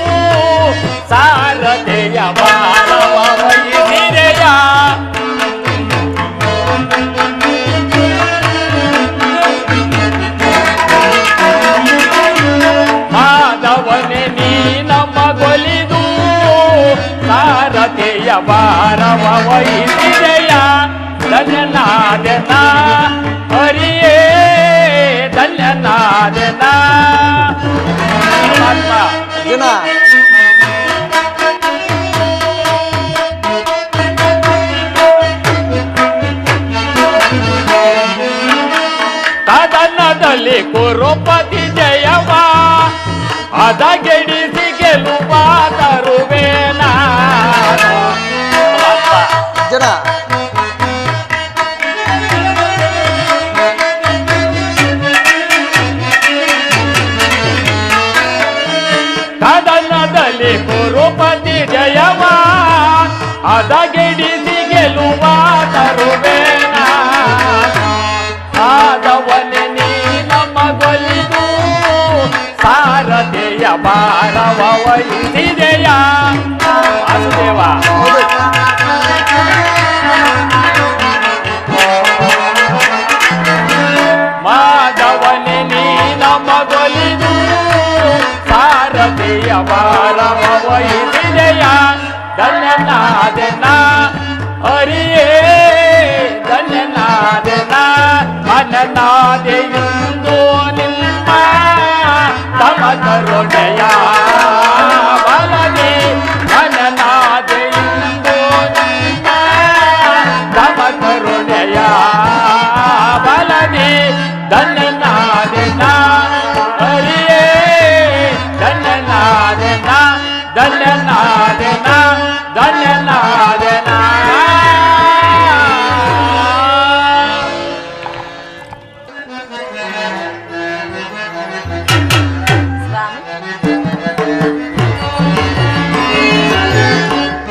ಸಾರಥೆಯ ಭಾರವ ವಹಿಸಿರೆಯ. ಮಾಧವನೆ ನೀ ನಮಗೊಲಿದು ಸಾರಥೆಯ ಭಾರವ ವಹಿಸಿರೆಯ. ಧನ್ಯನಾದೆನ ಹರಿಯೇ, ಧನ್ಯನಾದೆನ. ಜನ ಕದನದಲ್ಲಿ ಕುರುಪತಿ ಜಯವ ಅದಗೆಡಿಸಿ ಗೆಲುವ ತರುವೇನ. ಜನ ಕದನದಲ್ಲಿ ಕುರುಪತಿ ಜಯವ ಅದಗೆಡಿಸಿ ಗೆಲುವ ತರುವೇನ. ಆದವನೆ ನೀ ನಮಗೊಲಿದು ಸಾರಥೆಯ ಭಾರವ ವಹಿಸಿದೆಯ. ವಾಸುದೇವ, ಮಾಧವನೆ ನೀ ನಮಗೊಲಿದು ಸಾರಥೆಯ ಭಾರವ ವಹಿಸಿದೆಯ. ಧನ್ಯನಾದೆನ ಹರಿಯೇ, ಧನ್ಯನಾದೆನ. ಮನನಾದೆ ಇಂದೋ ನಿಮ್ಮ ತಮ ಕರುಣೆಯ ಬಲದಿ. ಮನನಾದೆ ಇಂದೋ ನಿಮ್ಮ ತಮ ಕರುಣೆಯ ಬಲದಿ. ಧನ್ಯನಾದೆನ ಹರಿಯೇ, ಧನ್ಯನಾದೆನ, ಧನ್ಯನಾದೆನ, ಧನ್ಯನಾದೆನ.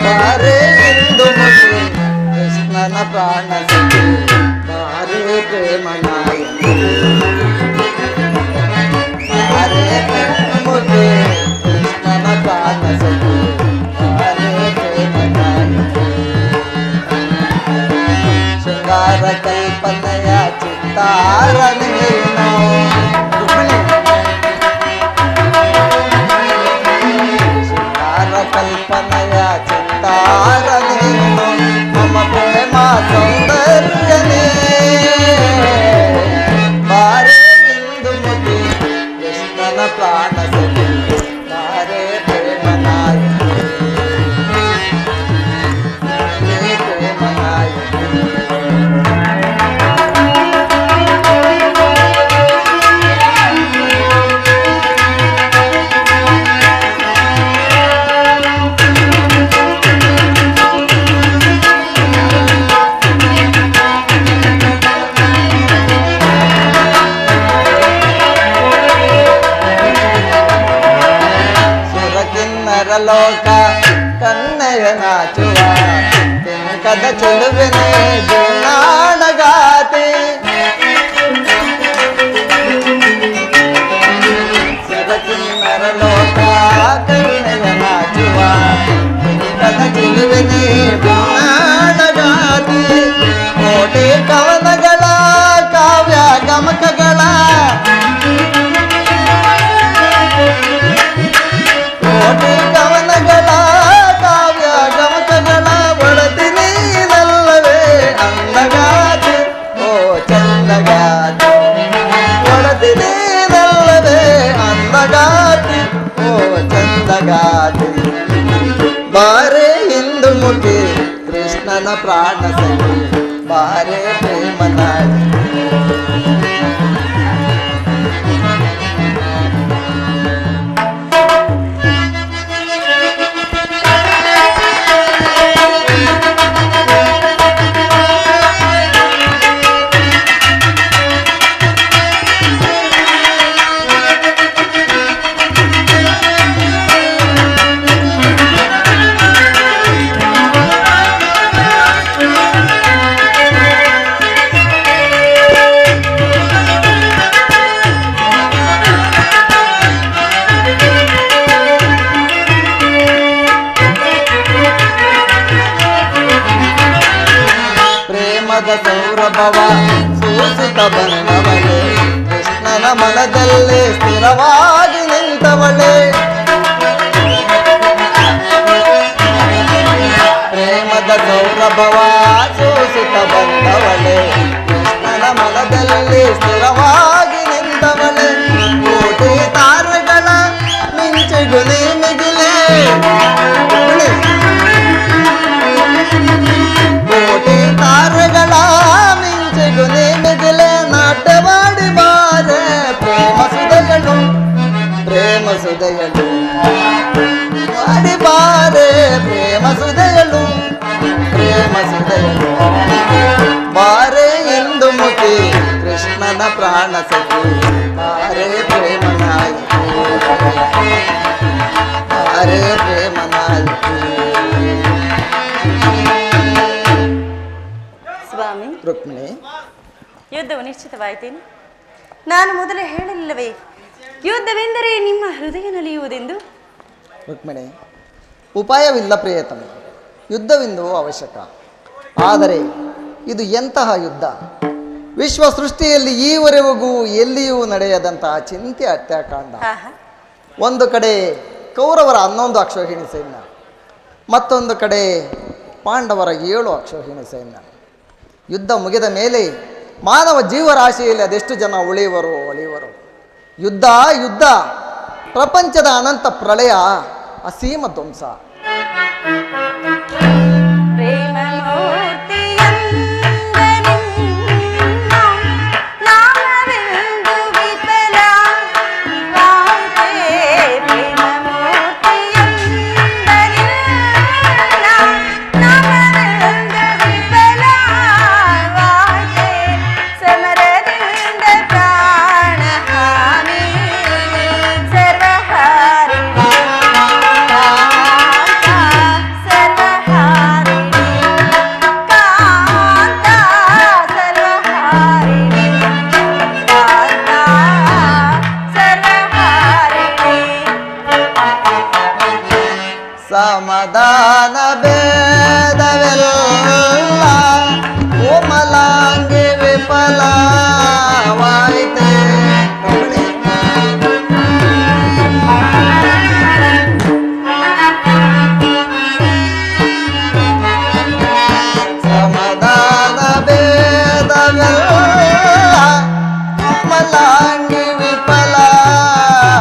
ಬಾರೆ ಎಂದು ಮುಗಿ ಕೃಷ್ಣನ ಪ್ರಾಣ ಸಖಿ, ಬಾರೆ ಪ್ರೇಮ ನಾಯಕಿ. ಬಾರೆ ಮುಗಿ ಕೃಷ್ಣನ ಪ್ರಾಣ ಸಖಿ, ಬಾರೆ ಪ್ರೇಮ ನಾಯಕಿ. ಶೃಂಗಾರ ಕಲ್ಪನೆಯ ಚಿತ್ತಾರ ನೀನು. ಶೃಂಗಾರ ಕಲ್ಪನೆಯ ಚಿತ್ತಾರ ನೀನು, ಮಮ ಪ್ರೇಮ ಸೌಂದರ್ಯನೇ. ಬಾರೆ ನರಲೋಕ ಕನ್ನಯ ನಾಚುವ ತೆಂಕದ ಚೆಲುವೆನೆ ಜುನಾಣಗಾತಿ ಸಿರಕಿ ನರಲೋಕ ಕನ್ನಯ ನಾಚುವ ತೆಂಕದ ಚೆಲುವೆನೆ ಜುನಾಣಗಾತಿ ಕೋಟೆ ಕವನಗಳ ಕಾವ್ಯ ಗಮಕಗಳ ಕೋಟೆ ಕವನಗಳ ಕಾವ್ಯ ಗಮಕಗಳ ಒಳತಿ ನೀನಲ್ಲವೇ ಅಂದಗಾತಿ ಓ ಚಂದಗಾತಿ ಒಳತಿ ನೀನಲ್ಲವೇ ಅಂದಗಾತಿ ಓ ಚಂದಗಾತಿ ಬಾರೆ ಹಿಂದು ಮುಖಿ ಕೃಷ್ಣನ ಪ್ರಾಣ ಸಖಿ ಬಾರೆ ಪ್ರೇಮನಾಡಿ ಸೌರಭವ ಸೂಸುತ್ತ ಬಂದವಳೆ ಕೃಷ್ಣನ ಮನದಲ್ಲಿ ಸ್ಥಿರವಾಗಿ ನಿಂತವಳೆ ಪ್ರೇಮದ ಸೌರಭವ ಸೂಸುತ್ತ ಬಂದವಳೆ ಕೃಷ್ಣನ ಮನದಲ್ಲಿ ಸ್ಥಿರವಾಗಿ ನಿಂತವಳೆ ಕೋಟಿ ತಾರಗಳ ಮಿಂಚುಗುಲಿ ಮಿಗಿಲೆ ಕೋಟಿ ತಾರಗಳ ಮಿಂಚುಗುಲಿ ಮಿಗಿಲೆ ನಾಟ್ಯವಾಡಿ ಬಾರೆ ಪ್ರೇಮ ಸುದಯಳು ಮಾಡಿ ಬಾರೆ ಪ್ರೇಮ ಸುದಯಳು ಬಾರೆ ಇಂದು ಮುಖಿ ಕೃಷ್ಣನ ಪ್ರಾಣ ಸಖಿ ಬಾರೆ ಪ್ರೇಮ ನಾಯಕಿ ಬಾರೆ ಪ್ರೇಮ ನಾಯಕಿ ಸ್ವಾಮಿ ರುಕ್ಮಿಣಿ ಯುದ್ಧವು ನಿಶ್ಚಿತವಾಯಿತೇನು? ನಾನು ಮೊದಲೇ ಹೇಳಲಿಲ್ಲವೇ ಯುದ್ಧವೆಂದರೆ ನಿಮ್ಮ ಹೃದಯ ನಲಿಯುವುದೆಂದು? ರುಕ್ಮಿಣಿ, ಉಪಾಯವಿಲ್ಲ ಪ್ರಿಯತಮ, ಯುದ್ಧವೆಂದು ಅವಶ್ಯಕ. ಆದರೆ ಇದು ಎಂತಹ ಯುದ್ಧ? ವಿಶ್ವ ಸೃಷ್ಟಿಯಲ್ಲಿ ಈವರೆಗೂ ಎಲ್ಲಿಯೂ ನಡೆಯದಂತಹ ಚಿಂತೆ ಹತ್ಯಾಕಾಂಡ. ಒಂದು ಕಡೆ ಕೌರವರ 11 ಅಕ್ಷೋಹಿಣಿ ಸೈನ್ಯ, ಮತ್ತೊಂದು ಕಡೆ ಪಾಂಡವರ 7 ಅಕ್ಷೋಹಿಣಿ ಸೈನ್ಯ. ಯುದ್ಧ ಮುಗಿದ ಮೇಲೆ ಮಾನವ ಜೀವರಾಶಿಯಲ್ಲಿ ಅದೆಷ್ಟು ಜನ ಉಳಿಯುವರು? ಯುದ್ಧ ಯುದ್ಧ, ಪ್ರಪಂಚದ ಅನಂತ ಪ್ರಳಯ, ಅಸೀಮ ಧ್ವಂಸ. ಸಮಾಧಾನ ಭೇದವೆಲ್ಲ ಕೋಮಲಾಂಗಿ ವಿಫಲವಾಯಿತೆ. ಸಮಾಧಾನ ಭೇದವೆಲ್ಲ ಕೋಮಲಾಂಗಿ ವಿಫಲವಾಯಿತೆ.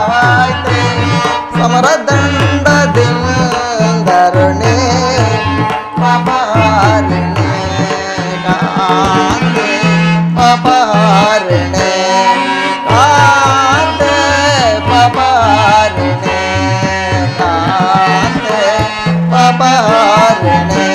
ಸಮರದಂಡದಿಂದ ಧರಣೆ ಪಾಪಹಾರಿಣೆ ಕಾಂತೆ, ಪಾಪಹಾರಿಣೆ ಕಾಂತೆ, ಪಾಪಹಾರಿಣೆ ಕಾಂತೆ, ಪಾಪಹಾರಿಣೆ.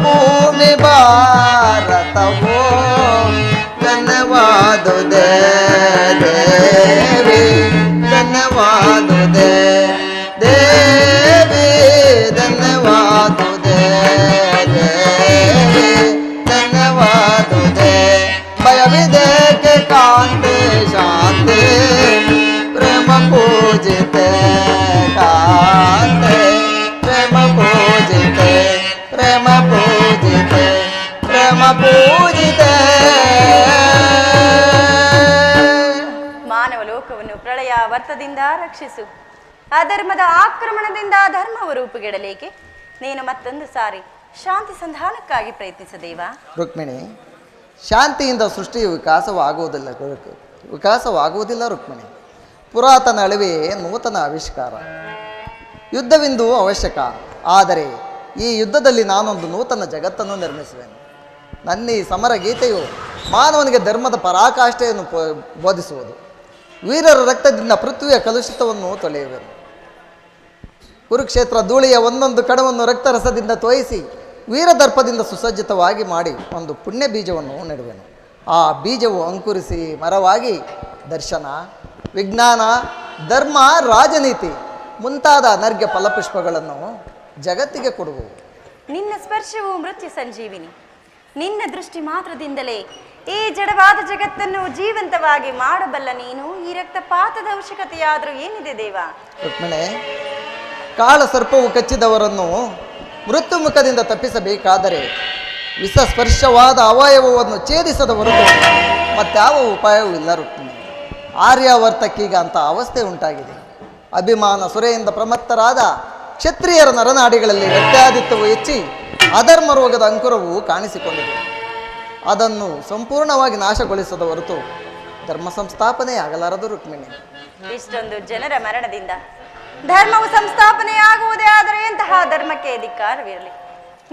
ಭೂಮಿ ಭಾರತವೋ ಧನ್ಯವಾದುದೇ ದೇವಿ, ಧನ್ಯವಾದುದೇ ದೇವಿ, ಧನ್ಯವಾದುದೇ ದೇವಿ, ಧನ್ಯವಾದುದೇ. ಭಯವಿದೇಕೆ ಕಾಂತೆ ಶಾಂತಿ ಪ್ರೇಮ ಪೂಜಿತೆ ಕಾಂತೆ, ಪ್ರೇಮ ಪೂಜಿತೆ, ಪ್ರೇಮ ಪೂಜಿತೆ, ಪ್ರೇಮ ಪೂಜಿತೆ. ಮಾನವ ಲೋಕವನ್ನು ಪ್ರಳಯ ವರ್ತದಿಂದ ರಕ್ಷಿಸು. ಅಧರ್ಮದ ಆಕ್ರಮಣದಿಂದ ಧರ್ಮವು ರೂಪುಗೆಡಲೇಕೆ? ನೀನು ಮತ್ತೊಂದು ಸಾರಿ ಶಾಂತಿ ಸಂಧಾನಕ್ಕಾಗಿ ಪ್ರಯತ್ನಿಸದೇವಾ? ರುಕ್ಮಿಣಿ, ಶಾಂತಿಯಿಂದ ಸೃಷ್ಟಿಯು ವಿಕಾಸವಾಗುವುದಿಲ್ಲ ರುಕ್ಮಿಣಿ. ಪುರಾತನ ಅಳಿವೆಯೇ ನೂತನ ಆವಿಷ್ಕಾರ. ಯುದ್ಧವಿಂದು ಅವಶ್ಯಕ, ಆದರೆ ಈ ಯುದ್ಧದಲ್ಲಿ ನಾನೊಂದು ನೂತನ ಜಗತ್ತನ್ನು ನಿರ್ಮಿಸುವೆನು. ನನ್ನ ಈ ಸಮರ ಗೀತೆಯು ಮಾನವನಿಗೆ ಧರ್ಮದ ಪರಾಕಾಷ್ಠೆಯನ್ನು ಬೋಧಿಸುವುದು. ವೀರರ ರಕ್ತದಿಂದ ಪೃಥ್ವಿಯ ಕಲುಷಿತವನ್ನು ತೊಳೆಯುವೆನು. ಕುರುಕ್ಷೇತ್ರ ಧೂಳಿಯ ಒಂದೊಂದು ಕಣವನ್ನು ರಕ್ತರಸದಿಂದ ತೋಯಿಸಿ ವೀರದರ್ಪದಿಂದ ಸುಸಜ್ಜಿತವಾಗಿ ಮಾಡಿ ಒಂದು ಪುಣ್ಯ ಬೀಜವನ್ನು ನೆಡುವೆನು. ಆ ಬೀಜವು ಅಂಕುರಿಸಿ ಮರವಾಗಿ ದರ್ಶನ, ವಿಜ್ಞಾನ, ಧರ್ಮ, ರಾಜನೀತಿ ಮುಂತಾದ ಅನರ್ಘ್ಯ ಫಲಪುಷ್ಪಗಳನ್ನು ಜಗತ್ತಿಗೆ ಕೊಡುವವು. ನಿನ್ನ ಸ್ಪರ್ಶವು ಮೃತ್ಯು ಸಂಜೀವಿನಿ. ನಿನ್ನ ದೃಷ್ಟಿ ಮಾತ್ರದಿಂದಲೇ ಈ ಜಡವಾದ ಜಗತ್ತನ್ನು ಜೀವಂತವಾಗಿ ಮಾಡಬಲ್ಲ ನೀನು ಈ ರಕ್ತಪಾತದ ಅವಶ್ಯಕತೆಯಾದರೂ ಏನಿದೆ ದೇವಾ? ರುಕ್ಮಿಣೆ, ಕಾಳ ಸರ್ಪವು ಕಚ್ಚಿದವರನ್ನು ಮೃತ್ಯು ಮುಖದಿಂದ ತಪ್ಪಿಸಬೇಕಾದರೆ ವಿಷಸ್ಪರ್ಶವಾದ ಅವಯವವನ್ನು ಛೇದಿಸದ ಹೊರತು ಮತ್ಯಾವ ಉಪಾಯವೂ ಇಲ್ಲ ರುಕ್ಮಿಣಿ. ಆರ್ಯಾವರ್ತಕ್ಕೀಗ ಅಂತ ಅವಸ್ಥೆ ಉಂಟಾಗಿದೆ. ಅಭಿಮಾನ ಸುರೆಯಿಂದ ಪ್ರಮತ್ತರಾದ ಕ್ಷತ್ರಿಯರ ನರನಾಡಿಗಳಲ್ಲಿ ವ್ಯತ್ಯಾದಿತ್ವವು ಹೆಚ್ಚಿ ಅಧರ್ಮ ರೋಗದ ಅಂಕುರವು ಕಾಣಿಸಿಕೊಂಡಿದೆ. ಅದನ್ನು ಸಂಪೂರ್ಣವಾಗಿ ನಾಶಗೊಳಿಸದ ಹೊರತು ಧರ್ಮ ಸಂಸ್ಥಾಪನೆ ಆಗಲಾರದು ರುಕ್ಮಿಣಿ. ಇಷ್ಟೊಂದು ಜನರ ಮರಣದಿಂದ ಧರ್ಮವು ಸಂಸ್ಥಾಪನೆಯಾಗುವುದೇ ಆದರೆ ಎಂತಹ ಧರ್ಮಕ್ಕೆ ಧಿಕ್ಕಾರವಿರಲಿ.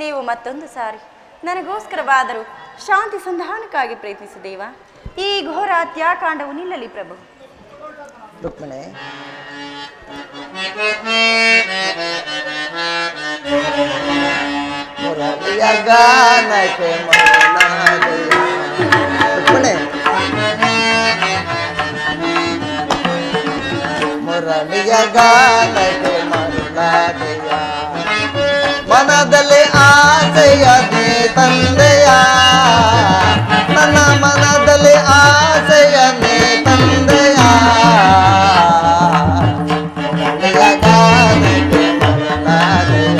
ನೀವು ಮತ್ತೊಂದು ಸಾರಿ ನನಗೋಸ್ಕರವಾದರೂ ಶಾಂತಿ ಸಂಧಾನಕ್ಕಾಗಿ ಪ್ರಯತ್ನಿಸಿದೇವಾ? ಈ ಘೋರ ಹತ್ಯಾಕಾಂಡವು ನಿಲ್ಲಲಿ ಪ್ರಭು. ರುಕ್ಮಿಣಿ, ಮುರಳಿಯ ಗಾನಕ್ಕೆ ರುಕ್ಮಿಣಿ, ಮುರಳಿಯ ಗಾನಕ್ಕೆ ಮರುಳಾದೆಯ ಮನದಲ್ಲಿ ಆಸೆಯ ನೀ ತಂದೆಯ, ನನ್ನ ಮನದಲ್ಲಿ ಆಸೆಯ ನೀ ತಂದೆಯ, ಮುರಳಿಯ ಗಾನಕ್ಕೆ ಮರುಳಾದೆಯ.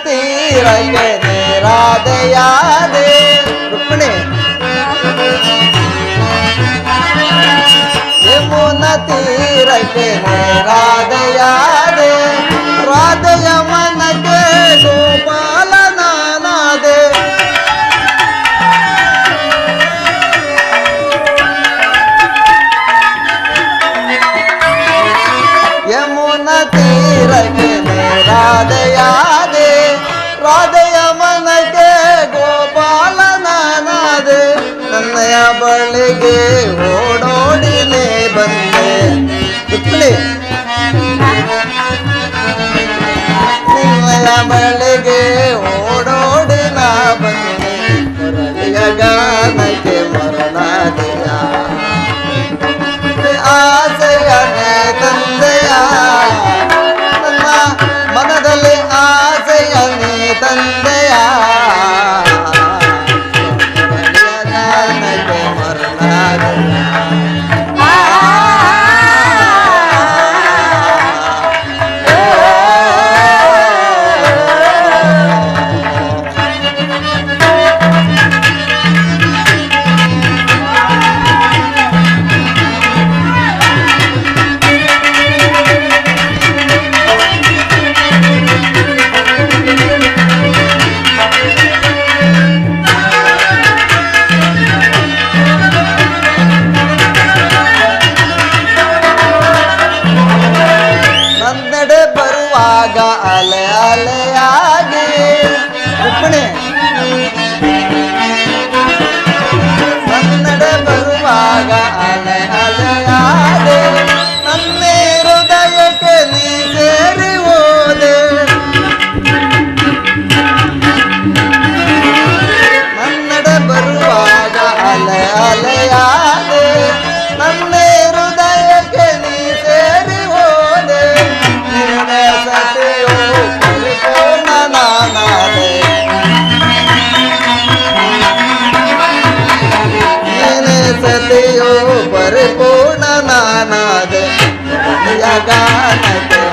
ತೀರಕ್ಕೆ ನೇರಾದೆಯಾದೆ ರುಕ್ಮಿಣಿ, ಯಮುನ ತೀರಕ್ಕೆ ನೇರಾದೆಯಾದೆ, ರಾಧೆಯ ಮನಕ್ಕೆ ಗೋಪಾಲ ನಾನಾದೆ. ಯಮುನ ತೀರಕ್ಕೆ ನೇರಾದೆಯಾದೆ, ರಾಧೆಯ ಮನಗೆ ಗೋಪಾಲ ನಾನಾದೆ. ನನ್ನಯ ಬಳಿಗೆ ಓಡೋಡಿನೇ ಬಂದೆ ರುಕ್ಮಿಣಿ, ನಿನ್ನಯ ಬಳಿಗೆ ಓಡೋಡಿ ನಾ ಬಂದೆ. ಮುರಳಿಯ ಗಾನಕ್ಕೆ ಮರಳಾದೆಯ, ಆಸೆಯನೇ ತಂದೆಯ, ನನ್ನ ಮನದಲ್ಲಿ ಆಸೆಯ ನೀ ತಂದೆಯ, ಮುರಳಿಯ ಗಾನಕ್ಕೆ ಮರಳಾದೆಯ. ಶರಣಾದೆ ಧರಣಿಯ ಗಾನಕ್ಕೆ